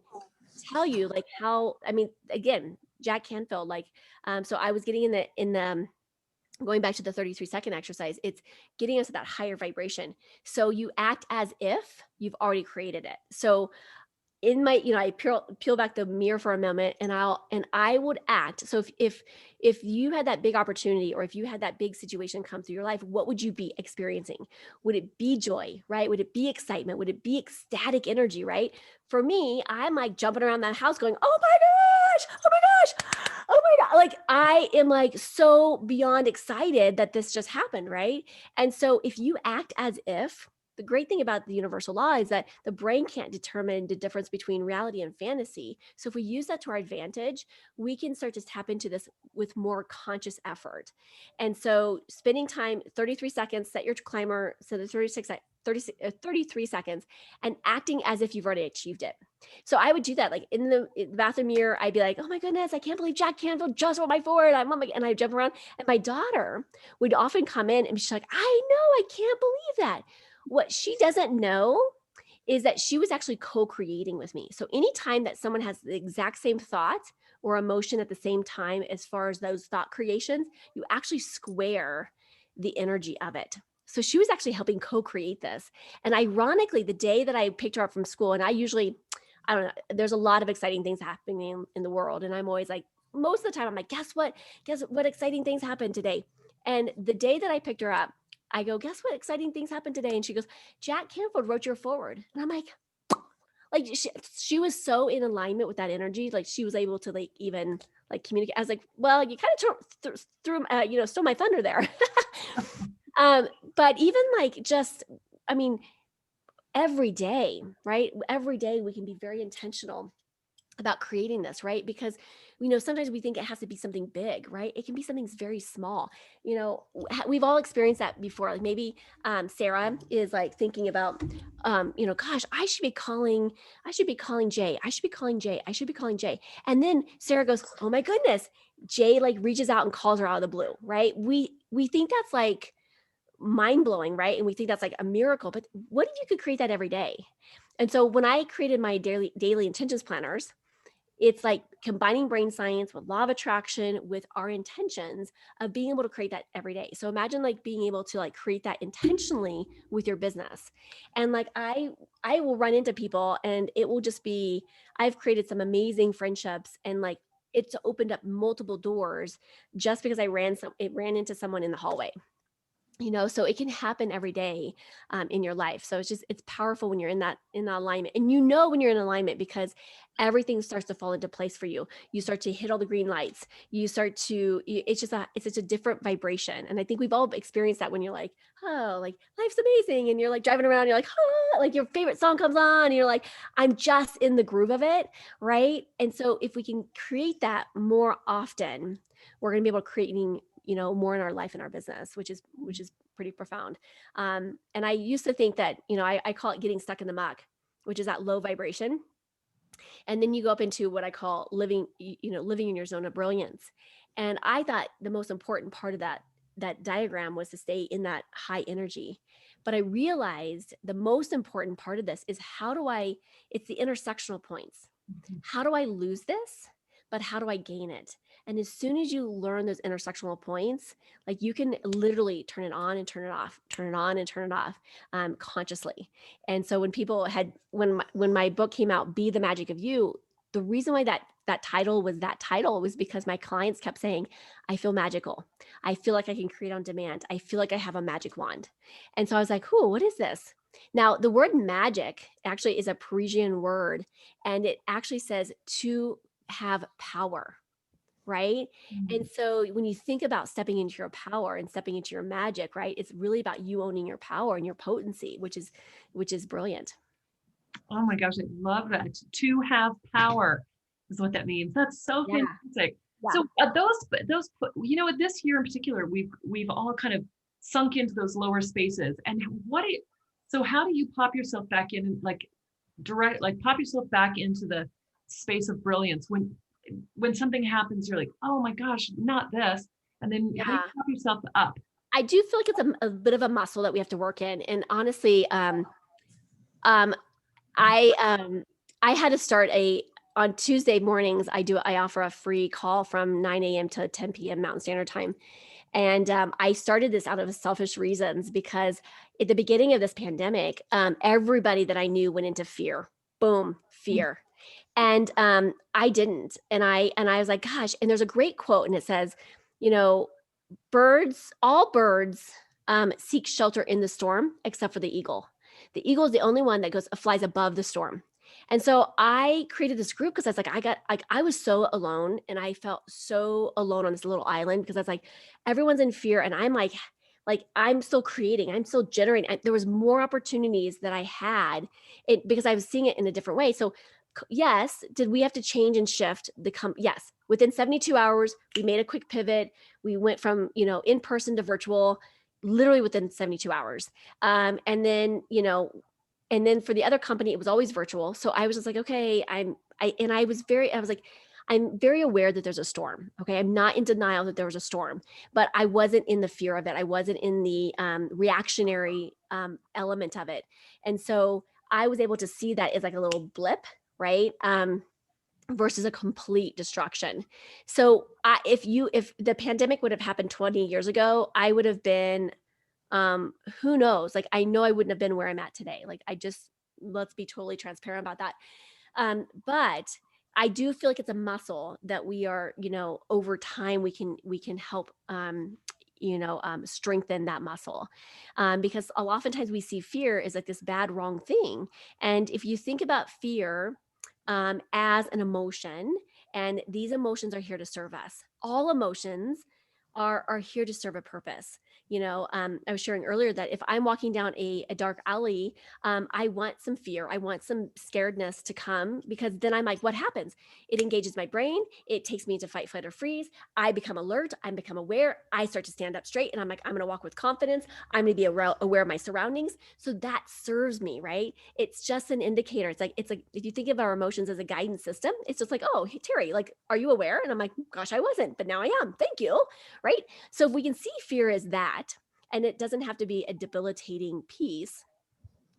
tell you like how. I mean, again, Jack Canfield, like, so I was getting in the going back to the 33-second exercise, it's getting us to that higher vibration. So you act as if you've already created it. So in my, I peel back the mirror for a moment, and I would act. So if you had that big opportunity, or if you had that big situation come through your life, what would you be experiencing? Would it be joy, right? Would it be excitement? Would it be ecstatic energy, right? For me, I'm like jumping around that house going, oh my gosh, oh my gosh, oh my God. Like I am like so beyond excited that this just happened, right? And so if you act as if, the great thing about the universal law is that the brain can't determine the difference between reality and fantasy. So if we use that to our advantage, we can start to tap into this with more conscious effort. And so spending time, 33 seconds, set your timer, so the 33 seconds, and acting as if you've already achieved it. So I would do that, like in the bathroom mirror, I'd be like, oh my goodness, I can't believe Jack Canfield just wrote my foreword. And I jump around, and my daughter would often come in and she's like, I know, I can't believe that. What she doesn't know is that she was actually co-creating with me. So anytime that someone has the exact same thought or emotion at the same time, as far as those thought creations, you actually square the energy of it. So she was actually helping co-create this. And ironically, the day that I picked her up from school, and I don't know, there's a lot of exciting things happening in the world. And I'm always like, most of the time, I'm like, guess what exciting things happened today? And the day that I picked her up, I go, guess what exciting things happened today? And she goes, Jack Canfield wrote your foreword. And I'm like she was so in alignment with that energy. Like she was able to like even like communicate. I was like, well, you kind of threw stole my thunder there. But even like just, I mean, every day, right? Every day we can be very intentional about creating this, right? Because sometimes we think it has to be something big, right? It can be something very small. We've all experienced that before. Like maybe Sarah is like thinking about gosh, I should be calling Jay. I should be calling Jay. I should be calling Jay. And then Sarah goes, oh my goodness, Jay like reaches out and calls her out of the blue, right? We think that's like mind blowing, right? And we think that's like a miracle, but what if you could create that every day? And so when I created my daily intentions planners, it's like combining brain science with law of attraction with our intentions of being able to create that every day. So imagine like being able to like create that intentionally with your business. And like I will run into people, and it will just be, I've created some amazing friendships, and like it's opened up multiple doors just because I ran into someone in the hallway. So it can happen every day in your life. So it's powerful when you're in that alignment, and when you're in alignment, because everything starts to fall into place for you. You start to hit all the green lights. It's such a different vibration. And I think we've all experienced that when you're like, oh, like life's amazing. And you're like driving around, you're like, oh, like your favorite song comes on, and you're like, I'm just in the groove of it. Right. And so if we can create that more often, we're going to be able to creating more in our life and our business, which is pretty profound. And I used to think that, I call it getting stuck in the muck, which is that low vibration. And then you go up into what I call living in your zone of brilliance. And I thought the most important part of that diagram was to stay in that high energy. But I realized the most important part of this is it's the intersectional points. How do I lose this? But how do I gain it? And as soon as you learn those intersectional points, like you can literally turn it on and turn it off, turn it on and turn it off consciously. And so when my book came out, Be the Magic of You, the reason why that title was because my clients kept saying, I feel magical. I feel like I can create on demand. I feel like I have a magic wand. And so I was like, what is this? Now, the word magic actually is a Parisian word, and it actually says to have power, right? Mm-hmm. And so when you think about stepping into your power and stepping into your magic, right, it's really about you owning your power and your potency, which is brilliant. Oh my gosh, I love that. To have power is what that means. That's so fantastic. Yeah. So this year in particular, we've all kind of sunk into those lower spaces. And so how do you pop yourself back in, pop yourself back into the space of brilliance when something happens? You're like, oh my gosh, not this. And then how do you pop yourself up? I do feel like it's a bit of a muscle that we have to work in. And honestly, I had to start on Tuesday mornings. I offer a free call from 9 a.m. to 10 p.m. Mountain Standard Time. And I started this out of selfish reasons, because at the beginning of this pandemic, everybody that I knew went into fear. boom, fear. And I didn't. And I was like, gosh, and there's a great quote, and it says, you know, all birds seek shelter in the storm, except for the eagle. The eagle is the only one that flies above the storm. And so I created this group because I was like, I was so alone, and I felt so alone on this little island, because I was like, everyone's in fear, and I'm like I'm still creating, I'm still generating. There was more opportunities that I had it because I was seeing it in a different way. So yes, did we have to change and shift yes, within 72 hours, we made a quick pivot. We went from, in person to virtual, literally within 72 hours. And then, and then for the other company, it was always virtual. So I was just like, okay, I was like, I'm very aware that there's a storm. Okay. I'm not in denial that there was a storm, but I wasn't in the fear of it. I wasn't in the reactionary element of it. And so I was able to see that as like a little blip, right? Versus a complete destruction. So if the pandemic would have happened 20 years ago, I would have been, who knows? Like, I know I wouldn't have been where I'm at today. Like, let's be totally transparent about that. But I do feel like it's a muscle that we are, over time we can help, strengthen that muscle, because oftentimes we see fear as like this bad, wrong thing. And if you think about fear as an emotion, and these emotions are here to serve us, all emotions are here to serve a purpose. I was sharing earlier that if I'm walking down a dark alley, I want some fear, I want some scaredness to come, because then I'm like, what happens? It engages my brain, it takes me into fight, flight, or freeze. I become alert, I become aware, I start to stand up straight, and I'm like, I'm going to walk with confidence, I'm going to be aware of my surroundings. So that serves me, right? It's just an indicator. It's like if you think of our emotions as a guidance system, it's just like, oh, hey, Teri, like, are you aware? And I'm like, gosh, I wasn't, but now I am, thank you. Right? So if we can see fear as that, and it doesn't have to be a debilitating piece,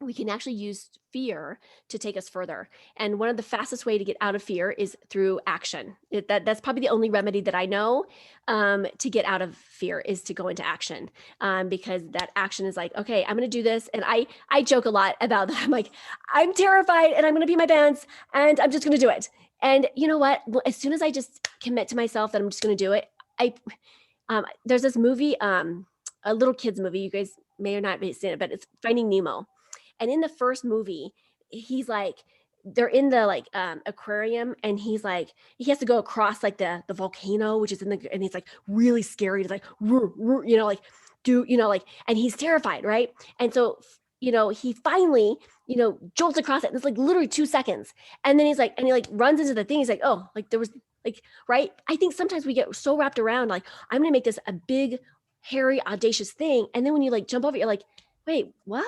we can actually use fear to take us further. And one of the fastest way to get out of fear is through action. That's probably the only remedy that I know to get out of fear, is to go into action, because that action is like, okay, I'm going to do this. And I joke a lot about that. I'm like, I'm terrified, and I'm going to pee my pants, and I'm just going to do it. And you know what? As soon as I just commit to myself that I'm just going to do it, there's this movie, a little kids movie. You guys may or not be seen it, but it's Finding Nemo. And in the first movie, he's like, they're in the aquarium, and he's like, he has to go across like the volcano, which is and he's like really scary. He's like, and he's terrified, right? And so, he finally, jolts across it. And it's like literally 2 seconds. And then and he like runs into the thing. He's like, oh, like there was like, right. I think sometimes we get so wrapped around, like, I'm going to make this a big, hairy, audacious thing. And then when you like jump over, you're like, wait, what?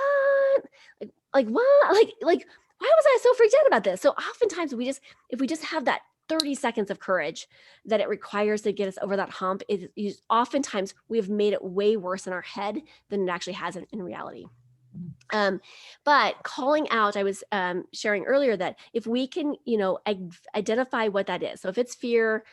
Like what? Like, why was I so freaked out about this? So oftentimes if we just have that 30 seconds of courage that it requires to get us over that hump, oftentimes we've made it way worse in our head than it actually has in reality. But calling out, I was sharing earlier that if we can, identify what that is. So if it's fear,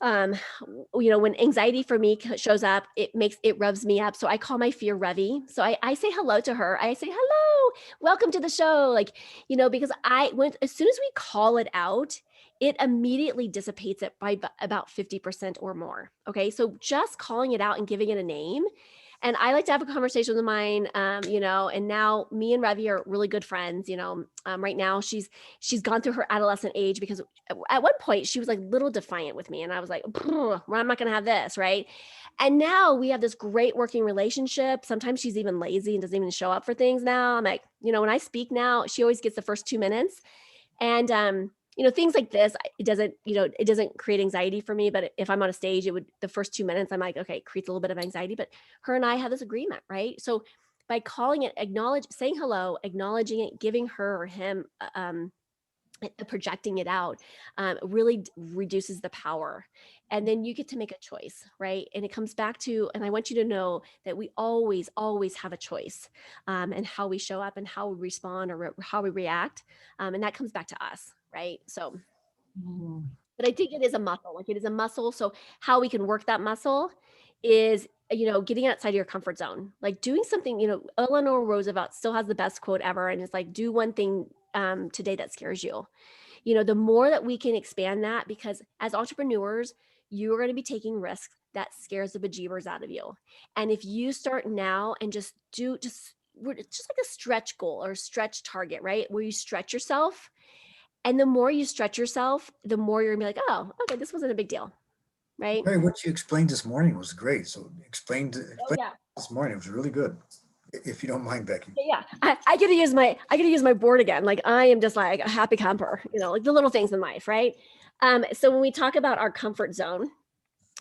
when anxiety for me shows up, it revs me up. So I call my fear Revy. So I say hello to her. I say, hello, welcome to the show. Like, because as soon as we call it out, it immediately dissipates it by about 50% or more. Okay. So just calling it out and giving it a name. And I like to have a conversation with mine, and now me and Revy are really good friends. Right now she's gone through her adolescent age, because at one point she was like little defiant with me, and I was like, well, I'm not going to have this. Right. And now we have this great working relationship. Sometimes she's even lazy and doesn't even show up for things now. I'm like, when I speak now, she always gets the first 2 minutes. And, things like this, it doesn't create anxiety for me. But if I'm on a stage, the first 2 minutes, I'm like, okay, it creates a little bit of anxiety. But her and I have this agreement, right? So by calling it, saying hello, acknowledging it, giving her or him, projecting it out, really reduces the power. And then you get to make a choice, right? And it comes back to, and I want you to know that we always have a choice, and how we show up and how we respond, or how we react. And that comes back to us, right? So, but I think it is a muscle. Like, it is a muscle. So how we can work that muscle is, getting outside of your comfort zone, like doing something, Eleanor Roosevelt still has the best quote ever. And it's like, do one thing today that scares you? You know, the more that we can expand that, because as entrepreneurs, you are going to be taking risks that scares the bejeebers out of you. And if you start now and just it's just like a stretch goal or a stretch target, right? Where you stretch yourself. And the more you stretch yourself, the more you're gonna be like, oh, okay, this wasn't a big deal, right? Mary, what you explained this morning was great. So Oh explain yeah. this morning. It was really good. If you don't mind, Becky. Yeah, I get to use my board again. Like I am just like a happy camper, you know, like the little things in life, right? So when we talk about our comfort zone,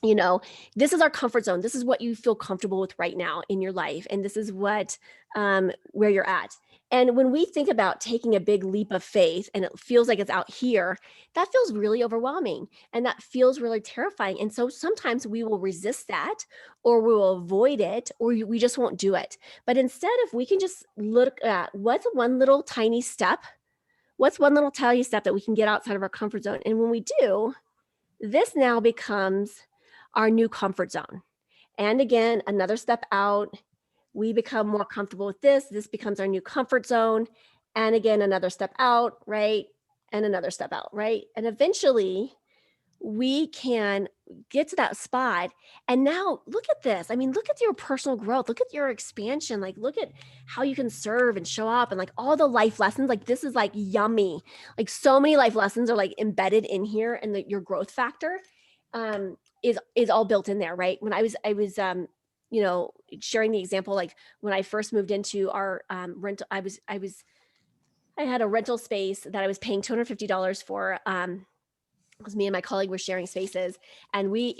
you know, this is our comfort zone. This is what you feel comfortable with right now in your life, and this is what where you're at. And when we think about taking a big leap of faith, and it feels like it's out here, that feels really overwhelming, and that feels really terrifying. And so sometimes we will resist that, or we will avoid it, or we just won't do it. But instead, if we can just look at what's one little tiny step, what's one little tiny step that we can get outside of our comfort zone, and when we do, this now becomes our new comfort zone. And again, another step out, we become more comfortable with this. This becomes our new comfort zone. And again, another step out, right? And another step out, right? And eventually we can get to that spot. And now look at this. I mean, look at your personal growth. Look at your expansion. Like, look at how you can serve and show up and like all the life lessons. Like, this is like yummy. Like, so many life lessons are like embedded in here, and your growth factor is all built in there, right? When I was you know, sharing the example, like when I first moved into our rental, I had a rental space that I was paying $250 for. Because me and my colleague were sharing spaces, and we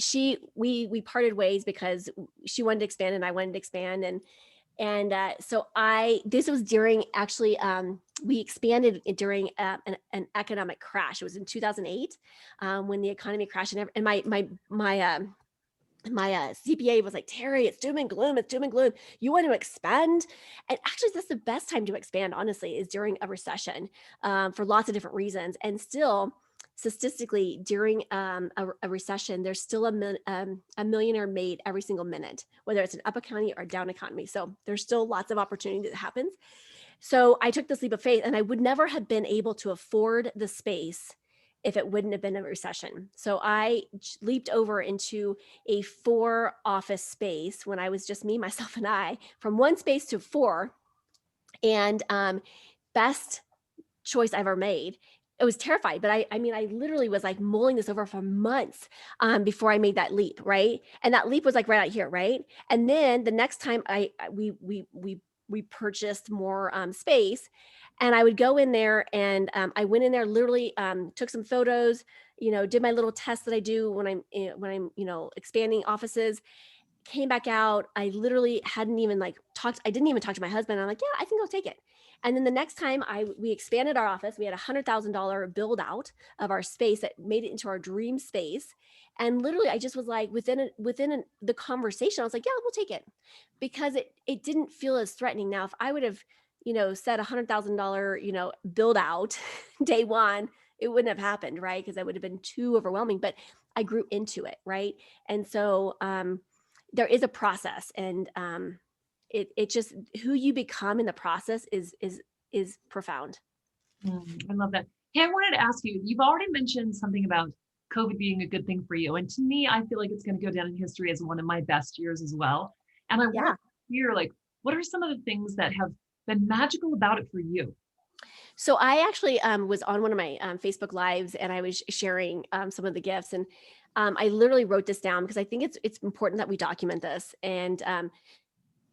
parted ways because she wanted to expand and I wanted to expand, and so this was during actually we expanded during an economic crash. It was in 2008 when the economy crashed, and my CPA was like, Teri, it's doom and gloom. It's doom and gloom. You want to expand? And actually, that's the best time to expand, honestly, is during a recession for lots of different reasons. And still, statistically, during a recession, there's still a millionaire made every single minute, whether it's an up economy or a down economy. So there's still lots of opportunity that happens. So I took this leap of faith, and I would never have been able to afford the space if it wouldn't have been a recession. So I leaped over into a 4 office space when I was just me, myself, and I, from 1 space to 4. And best choice I ever made. I was terrified, but I mean, I literally was like mulling this over for months before I made that leap, right? And that leap was like right out here, right? And then the next time we purchased more space, and I would go in there, and I went in there, literally took some photos, you know, did my little test that I do when I'm you know, expanding offices. Came back out. I literally hadn't even like talked. I didn't even talk to my husband. I'm like, yeah, I think I'll take it. And then the next time we expanded our office, we had $100,000 build out of our space that made it into our dream space. And literally, I just was like, the conversation, I was like, yeah, we'll take it, because it didn't feel as threatening. Now, if I would have, you know, said $100,000, you know, build out day one, it wouldn't have happened, right? Because that would have been too overwhelming. But I grew into it, right? And so there is a process, and it just, who you become in the process is profound. I love that. Hey, I wanted to ask you, you've already mentioned something about COVID being a good thing for you. And to me, I feel like it's going to go down in history as one of my best years as well. And I want Yeah. to hear, like, what are some of the things that have been magical about it for you? So I actually was on one of my Facebook lives, and I was sharing some of the gifts, and I literally wrote this down because I think it's important that we document this. And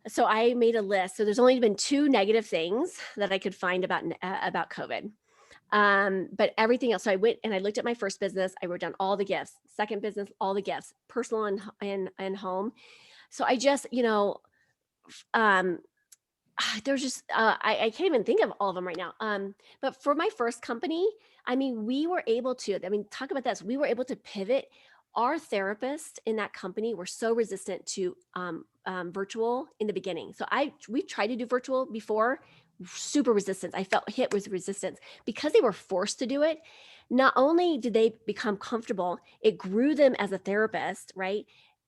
so I made a list. So there's only been 2 negative things that I could find about COVID. But everything else. So I went and I looked at my first business. I wrote down all the gifts. Second business, all the gifts, personal and home. So I just, you know, um, there's just I can't even think of all of them right now. But for my first company, I mean, we were able to. I mean, talk about this. We were able to pivot. Our therapists in that company were so resistant to virtual in the beginning. So we tried to do virtual before, super resistance. I felt hit with resistance because they were forced to do it. Not only did they become comfortable, it grew them as a therapist, right?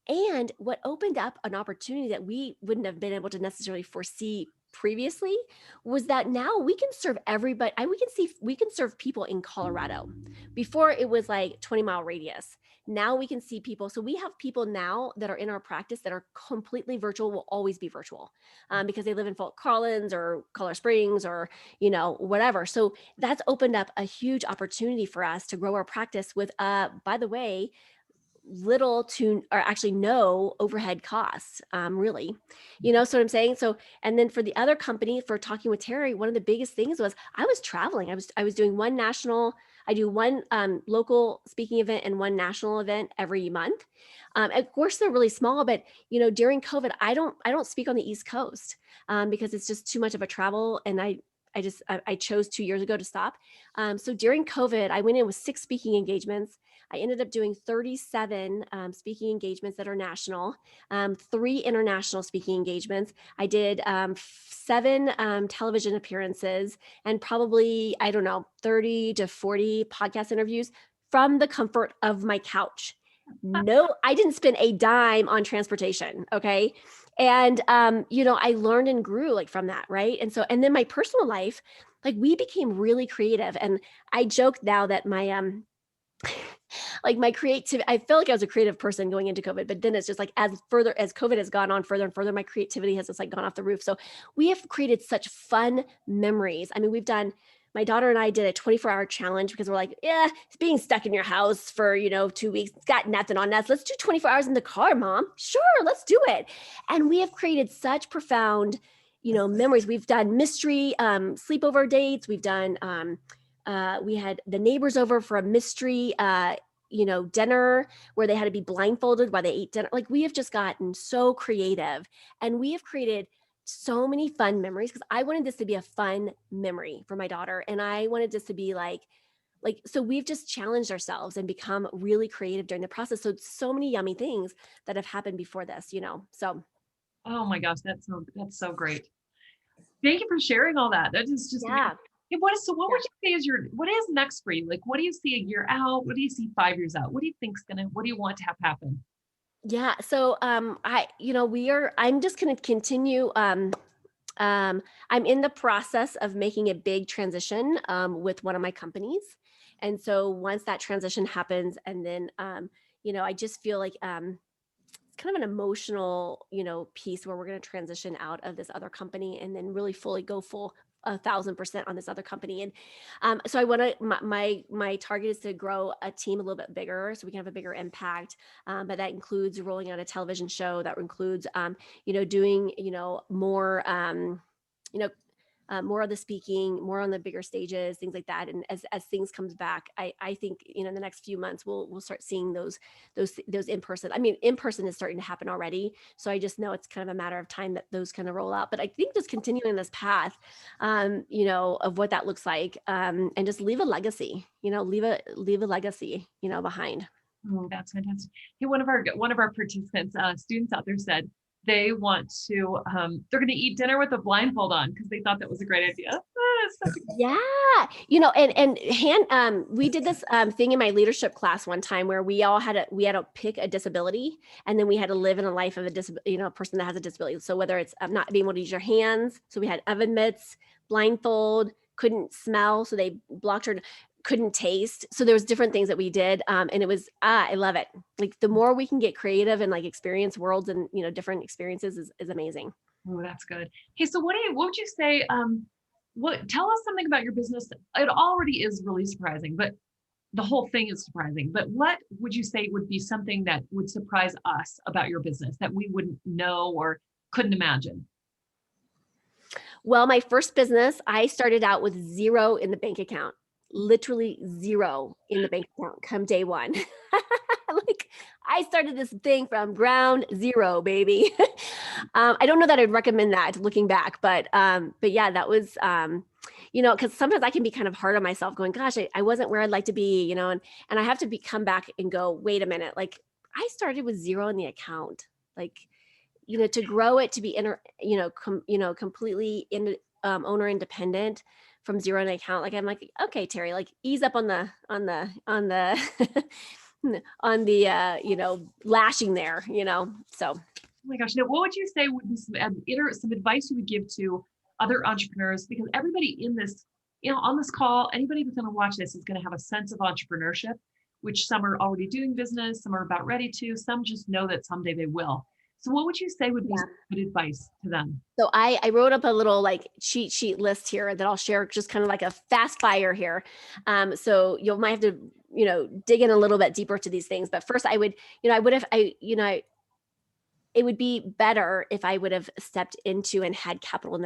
And what opened up an opportunity that we wouldn't have been able to necessarily foresee previously was that now we can serve everybody. We can serve people in Colorado. Before it was like 20-mile radius. Now we can see people. So we have people now that are in our practice that are completely virtual, will always be virtual because they live in Fort Collins or Colorado Springs or, whatever. So that's opened up a huge opportunity for us to grow our practice with, by the way, little to, or actually no overhead costs, really, so what I'm saying. So, and then for the other company, for talking with Teri, one of the biggest things was I was traveling. I was doing I do one local speaking event and one national event every month. Of course they're really small, but during COVID, I don't speak on the East Coast because it's just too much of a travel. And I chose 2 years ago to stop. So during COVID, I went in with 6 speaking engagements. I ended up doing 37 speaking engagements that are national, 3 international speaking engagements. I did 7 television appearances and probably, 30 to 40 podcast interviews from the comfort of my couch. No, I didn't spend a dime on transportation. Okay. And, I learned and grew like from that. Right. And so, and then my personal life, like we became really creative. And I joke now that my, like my creativity, I felt like I was a creative person going into COVID, but then it's just like as COVID has gone on further and further, my creativity has just like gone off the roof. So we have created such fun memories. I mean, my daughter and I did a 24-hour challenge because we're like, yeah, it's being stuck in your house for, 2 weeks. It's got nothing on us. Let's do 24 hours in the car, Mom. Sure, let's do it. And we have created such profound, memories. We've done mystery sleepover dates. We've done, we had the neighbors over for a mystery, dinner where they had to be blindfolded while they ate dinner. Like we have just gotten so creative and we have created so many fun memories because I wanted this to be a fun memory for my daughter. And I wanted this to be so we've just challenged ourselves and become really creative during the process. So many yummy things that have happened before this, so. Oh my gosh, that's so great. Thank you for sharing all that. That is just Yeah. Hey, what would you say what is next for you? Like, what do you see a year out? What do you see 5 years out? What do you what do you want to have happen? Yeah. So, I'm just going to continue. I'm in the process of making a big transition with one of my companies. And so once that transition happens, and then, I just feel like it's kind of an emotional, piece where we're going to transition out of this other company and then really fully go full 1,000% on this other company. And so I want to, my target is to grow a team a little bit bigger so we can have a bigger impact. But that includes rolling out a television show. That includes, doing, more, more of the speaking, more on the bigger stages, things like that. And as things comes back, I think, in the next few months, we'll start seeing those in person. I mean, in person is starting to happen already. So I just know it's kind of a matter of time that those kind of roll out. But I think just continuing this path, of what that looks like, and just leave a legacy, leave a legacy, behind. Oh, that's fantastic. Hey, one of our participants, students out there said they want to, they're going to eat dinner with a blindfold on because they thought that was a great idea. Yeah. We did this thing in my leadership class one time where we had to pick a disability, and then we had to live in a life of a person that has a disability. So whether it's not being able to use your hands. So we had oven mitts, blindfold, couldn't smell. So they blocked her, couldn't taste. So there was different things that we did. And it was, I love it. Like the more we can get creative and like experience worlds and, different experiences is amazing. Oh, that's good. Hey, so what would you say, tell us something about your business. It already is really surprising, but the whole thing is surprising. But what would you say would be something that would surprise us about your business that we wouldn't know or couldn't imagine? Well, my first business, I started out with 0 in the bank account, literally 0 in the bank account come day one. Like I started this thing from ground zero, baby. I don't know that I'd recommend that looking back, but yeah, that was, because sometimes I can be kind of hard on myself going, gosh, I wasn't where I'd like to be, and I have to come back and go, wait a minute. Like I started with 0 in the account, like, to grow it to be completely owner independent from 0 in the account. Like I'm like, okay, Teri, like ease up on the on the lashing there, so. Oh my gosh. Now, what would you say would be some advice you would give to other entrepreneurs, because everybody in this, on this call, anybody who's going to watch this is going to have a sense of entrepreneurship, which some are already doing business, some are about ready to, some just know that someday they will. So what would you say would be some good advice to them? So I wrote up a little like cheat sheet list here that I'll share, just kind of like a fast fire here. So you might have to, dig in a little bit deeper to these things. But first it would be better if I would have stepped into and had capital in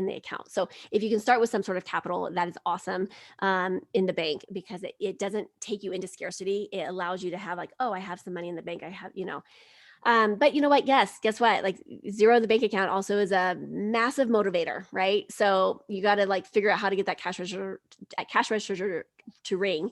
the account. So if you can start with some sort of capital, that is awesome, in the bank, because it doesn't take you into scarcity. It allows you to have like, oh, I have some money in the bank. I have, but you know what? Guess what? Like zero in the bank account also is a massive motivator, right? So you got to like figure out how to get that cash register to ring.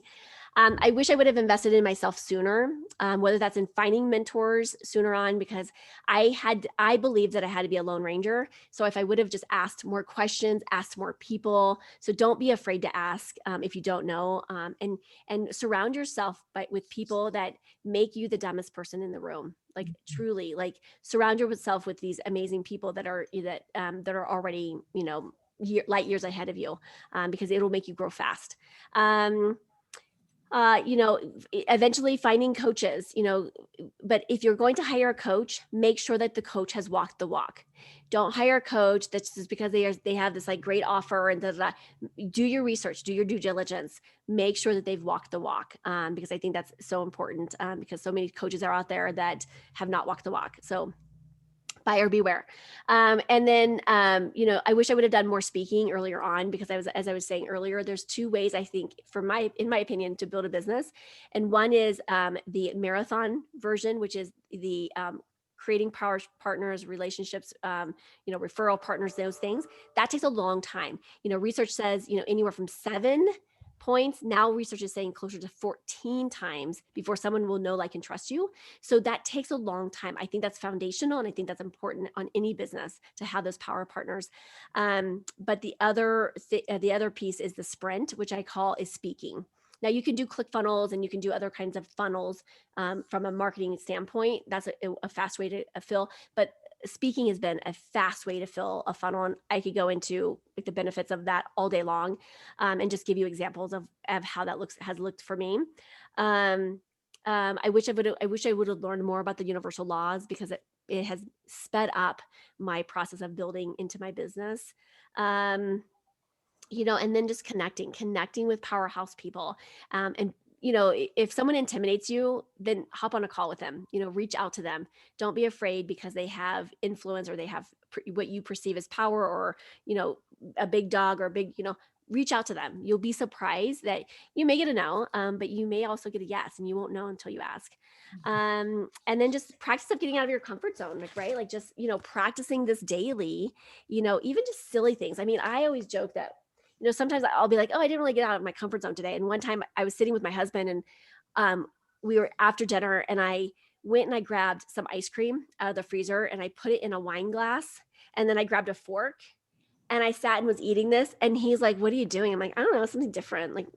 I wish I would have invested in myself sooner, whether that's in finding mentors sooner on, because I believed that I had to be a lone ranger. So if I would have just asked more questions, asked more people. So don't be afraid to ask if you don't know, and surround yourself with people that make you the dumbest person in the room. Like truly, like surround yourself with these amazing people that are already, light years ahead of you, because it'll make you grow fast. Eventually finding coaches, but if you're going to hire a coach, make sure that the coach has walked the walk. Don't hire a coach that's just because they have this like great offer and do your research, do your due diligence, make sure that they've walked the walk, because I think that's so important, because so many coaches are out there that have not walked the walk. So buyer beware. And then, I wish I would have done more speaking earlier on, because as I was saying earlier, there's two ways I think in my opinion, to build a business. And one is the marathon version, which is the creating power partners, relationships, referral partners, those things. That takes a long time. Research says, anywhere from 7 points. Now research is saying closer to 14 times before someone will know, like, and trust you. So that takes a long time. I think that's foundational. And I think that's important on any business to have those power partners. But the other piece is the sprint, which I call is speaking. Now you can do ClickFunnels and you can do other kinds of funnels from a marketing standpoint. That's a fast way to fill, but speaking has been a fast way to fill a funnel. And I could go into like the benefits of that all day long, and just give you examples of how that has looked for me. I wish I would have learned more about the universal laws, because it has sped up my process of building into my business. And then just connecting with powerhouse people. And if someone intimidates you, then hop on a call with them, reach out to them. Don't be afraid because they have influence, or they have what you perceive as power, or, a big dog, or a big, reach out to them. You'll be surprised that you may get a no, but you may also get a yes, and you won't know until you ask. And then just practice of getting out of your comfort zone, right? Like just, practicing this daily, even just silly things. I mean, I always joke that, sometimes I'll be like, oh, I didn't really get out of my comfort zone today. And one time I was sitting with my husband, and we were after dinner, and I went and I grabbed some ice cream out of the freezer, and I put it in a wine glass. And then I grabbed a fork, and I sat and was eating this. And he's like, what are you doing? I'm like, I don't know, something different. Like,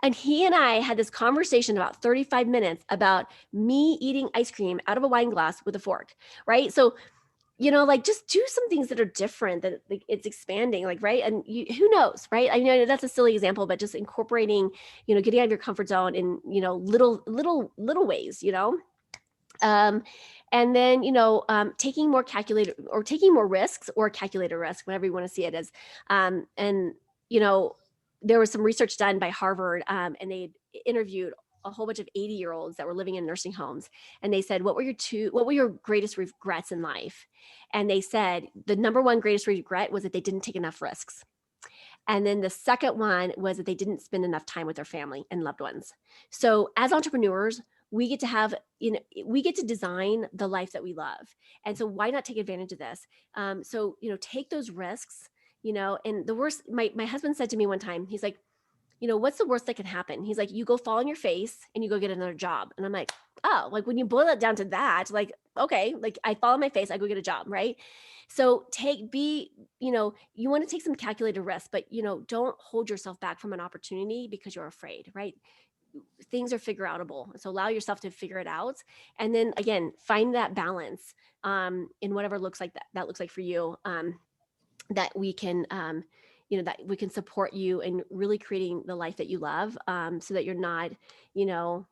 And he and I had this conversation about 35 minutes about me eating ice cream out of a wine glass with a fork. Right. So, like just do some things that are different, that like it's expanding, like, right. And who knows, right? I know that's a silly example, but just incorporating, getting out of your comfort zone in, little ways, and then, taking more calculated, or taking more risks, or calculated risk, whatever you want to see it as. And, there was some research done by Harvard, and they interviewed a whole bunch of 80-year-olds that were living in nursing homes. And they said, what were your greatest regrets in life? And they said, the number one greatest regret was that they didn't take enough risks. And then the second one was that they didn't spend enough time with their family and loved ones. So as entrepreneurs, we get to design the life that we love. And so why not take advantage of this? So, take those risks, and the worst, my husband said to me one time, he's like, what's the worst that can happen? He's like, you go fall on your face and you go get another job. And I'm like, oh, like when you boil it down to that, like, okay, like I fall on my face, I go get a job. Right. So you want to take some calculated risk, but, don't hold yourself back from an opportunity because you're afraid, right? Things are figure outable. So allow yourself to figure it out. And then again, find that balance, in whatever looks like that looks like for you. that we can, that we can support you in really creating the life that you love, so that you're not,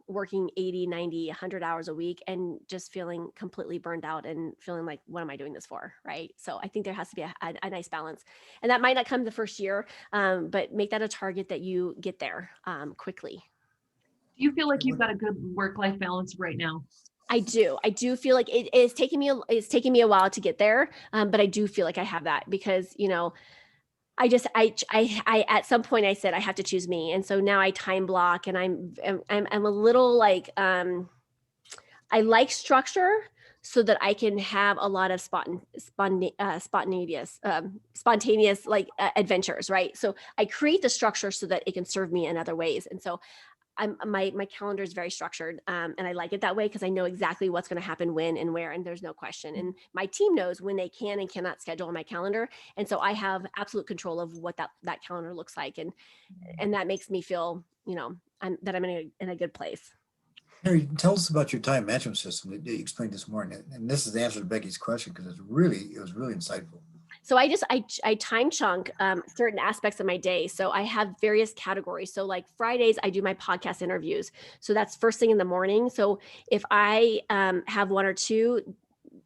working 80, 90, 100 hours a week and just feeling completely burned out and feeling like, what am I doing this for? Right. So I think there has to be a nice balance, and that might not come the first year, but make that a target that you get there quickly. Do you feel like you've got a good work-life balance right now? I do feel like it's taking me a while to get there. But I do feel like I have that because, I at some point I said I have to choose me. And so now I time block, and I'm a little like, I like structure so that I can have a lot of spontaneous like adventures. Right. So I create the structure so that it can serve me in other ways. And so my calendar is very structured, and I like it that way because I know exactly what's going to happen when and where, and there's no question. And my team knows when they can and cannot schedule on my calendar, and so I have absolute control of what that calendar looks like, and that makes me feel, I'm in a good place. Harry, tell us about your time management system that you explained this morning. And this is the answer to Becky's question because it was really insightful. So I time chunk certain aspects of my day. So I have various categories. So like Fridays, I do my podcast interviews. So that's first thing in the morning. So if I have one or two,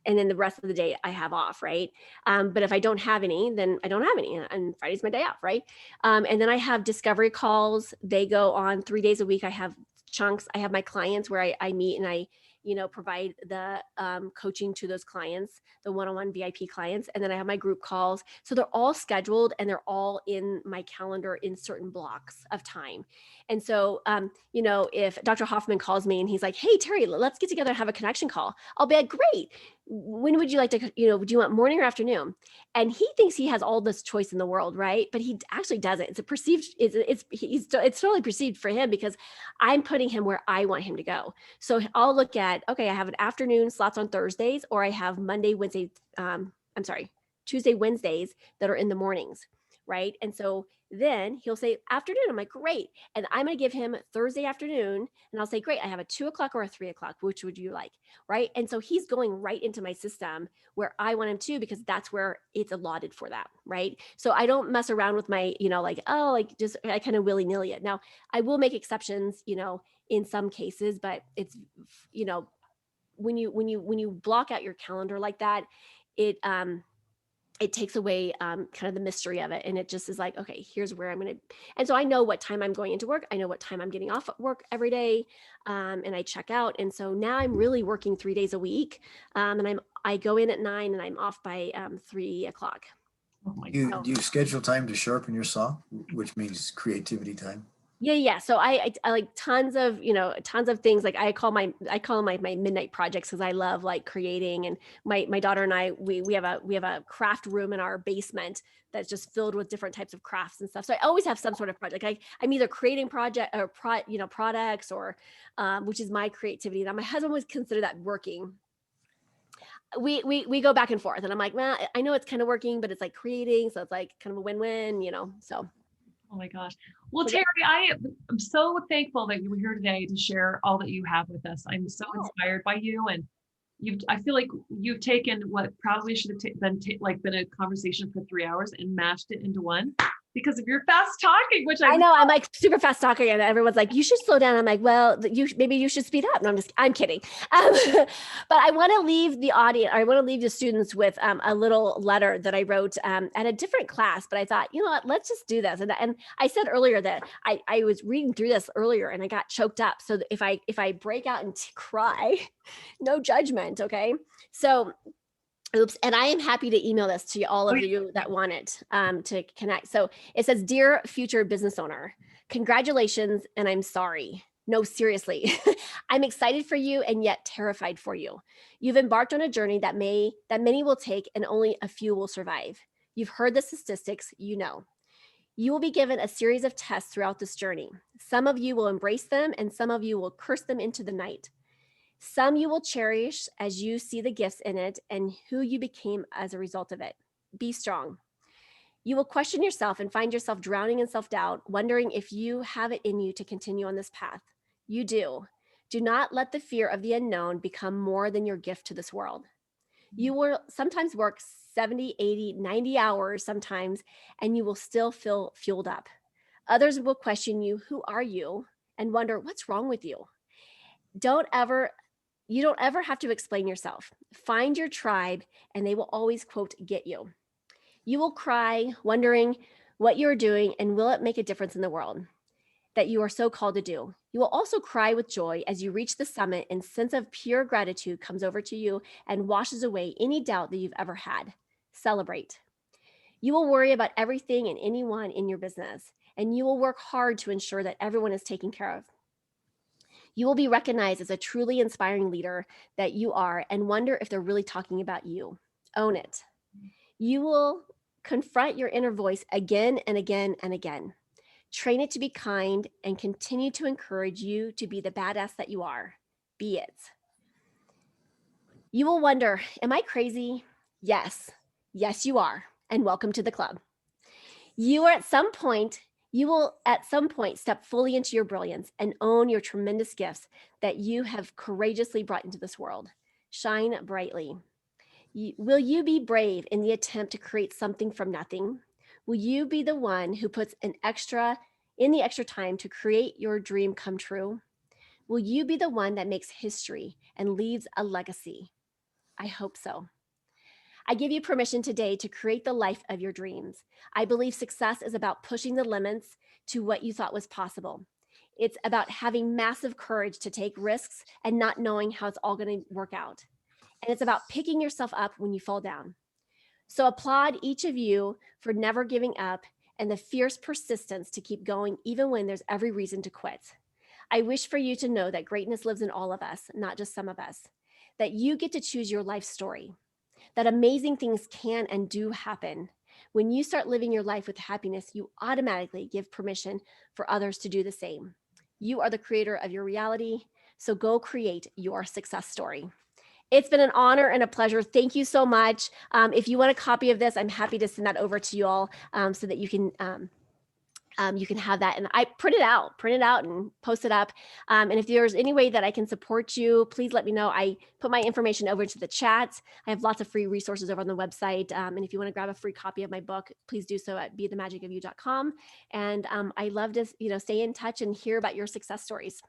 and then the rest of the day I have off, right? But if I don't have any, then I don't have any, and Friday's my day off, right? And then I have discovery calls. They go on 3 days a week. I have chunks. I have my clients where I meet and I, provide the coaching to those clients, the one-on-one VIP clients. And then I have my group calls. So they're all scheduled and they're all in my calendar in certain blocks of time. And so, if Dr. Hoffman calls me and he's like, hey, Teri, let's get together and have a connection call, I'll be like, great. When would you like to, do you want morning or afternoon? And he thinks he has all this choice in the world, right? But he actually doesn't. It's a perceived, it's totally perceived for him because I'm putting him where I want him to go. So I'll look at, okay, I have an afternoon slots on Thursdays, or I have Tuesday, Wednesdays that are in the mornings, right? And so then he'll say afternoon. I'm like, great. And I'm going to give him Thursday afternoon, and I'll say, great, I have a 2:00 or a 3:00. Which would you like? Right. And so he's going right into my system where I want him to, because that's where it's allotted for that. Right. So I don't mess around with my, just I kind of willy nilly it. Now I will make exceptions, in some cases, but it's, when you block out your calendar like that, it takes away kind of the mystery of it. And it just is like, okay, here's where I'm going to, and so I know what time I'm going into work. I know what time I'm getting off at work every day. And I check out. And so now I'm really working 3 days a week. And I go in at 9 and I'm off by 3:00. Oh my Do God. you schedule time to sharpen your saw, which means creativity time? Yeah. So I like tons of things. Like I call my midnight projects, because I love like creating. And my daughter and I, we have a craft room in our basement that's just filled with different types of crafts and stuff. So I always have some sort of project. I'm either creating project or products, or which is my creativity. Now my husband would consider that working. We go back and forth, and I'm like, well, I know it's kind of working, but it's like creating, so it's like kind of a win-win, so. Oh my gosh. Well, Teri, I am so thankful that you were here today to share all that you have with us. I'm so inspired by you, and I feel like you've taken what probably should have been a conversation for 3 hours and mashed it into one because of your fast talking, which I know I'm like super fast talking, and everyone's like, you should slow down. I'm like, well, maybe you should speed up. No, I'm kidding. But I want to leave the audience, or I want to leave the students with a little letter that I wrote at a different class. But I thought, you know what, let's just do this. And I said earlier that I was reading through this earlier and I got choked up. So if I break out and cry, no judgment. Okay. So oops. And I am happy to email this to all of you that want it to connect. So it says, dear future business owner, congratulations. And I'm sorry. No, seriously, I'm excited for you and yet terrified for you. You've embarked on a journey that many will take and only a few will survive. You've heard the statistics, you know. You will be given a series of tests throughout this journey. Some of you will embrace them and some of you will curse them into the night. Some you will cherish as you see the gifts in it and who you became as a result of it. Be strong. You will question yourself and find yourself drowning in self-doubt, wondering if you have it in you to continue on this path. You do. Do not let the fear of the unknown become more than your gift to this world. You will sometimes work 70, 80, 90 hours sometimes, and you will still feel fueled up. Others will question you, who are you? And wonder, what's wrong with you? You don't ever have to explain yourself. Find your tribe, and they will always, quote, get you. You will cry, wondering what you're doing and will it make a difference in the world that you are so called to do. You will also cry with joy as you reach the summit, and sense of pure gratitude comes over to you and washes away any doubt that you've ever had. Celebrate. You will worry about everything and anyone in your business, and you will work hard to ensure that everyone is taken care of. You will be recognized as a truly inspiring leader that you are and wonder if they're really talking about you. Own it. You will confront your inner voice again and again and again. Train it to be kind and continue to encourage you to be the badass that you are. Be it. You will wonder, am I crazy? Yes. Yes, you are. And welcome to the club. You will at some point step fully into your brilliance and own your tremendous gifts that you have courageously brought into this world. Shine brightly. Will you be brave in the attempt to create something from nothing? Will you be the one who puts the extra time to create your dream come true? Will you be the one that makes history and leaves a legacy? I hope so. I give you permission today to create the life of your dreams. I believe success is about pushing the limits to what you thought was possible. It's about having massive courage to take risks and not knowing how it's all going to work out. And it's about picking yourself up when you fall down. So applaud each of you for never giving up and the fierce persistence to keep going even when there's every reason to quit. I wish for you to know that greatness lives in all of us, not just some of us, that you get to choose your life story, that amazing things can and do happen. When you start living your life with happiness, you automatically give permission for others to do the same. You are the creator of your reality, so go create your success story. It's been an honor and a pleasure. Thank you so much. If you want a copy of this, I'm happy to send that over to you all so that you can have that. And I print it out and post it up. And if there's any way that I can support you, please let me know. I put my information over to the chat. I have lots of free resources over on the website. And if you want to grab a free copy of my book, please do so at bethemagicofyou.com. And I love to stay in touch and hear about your success stories.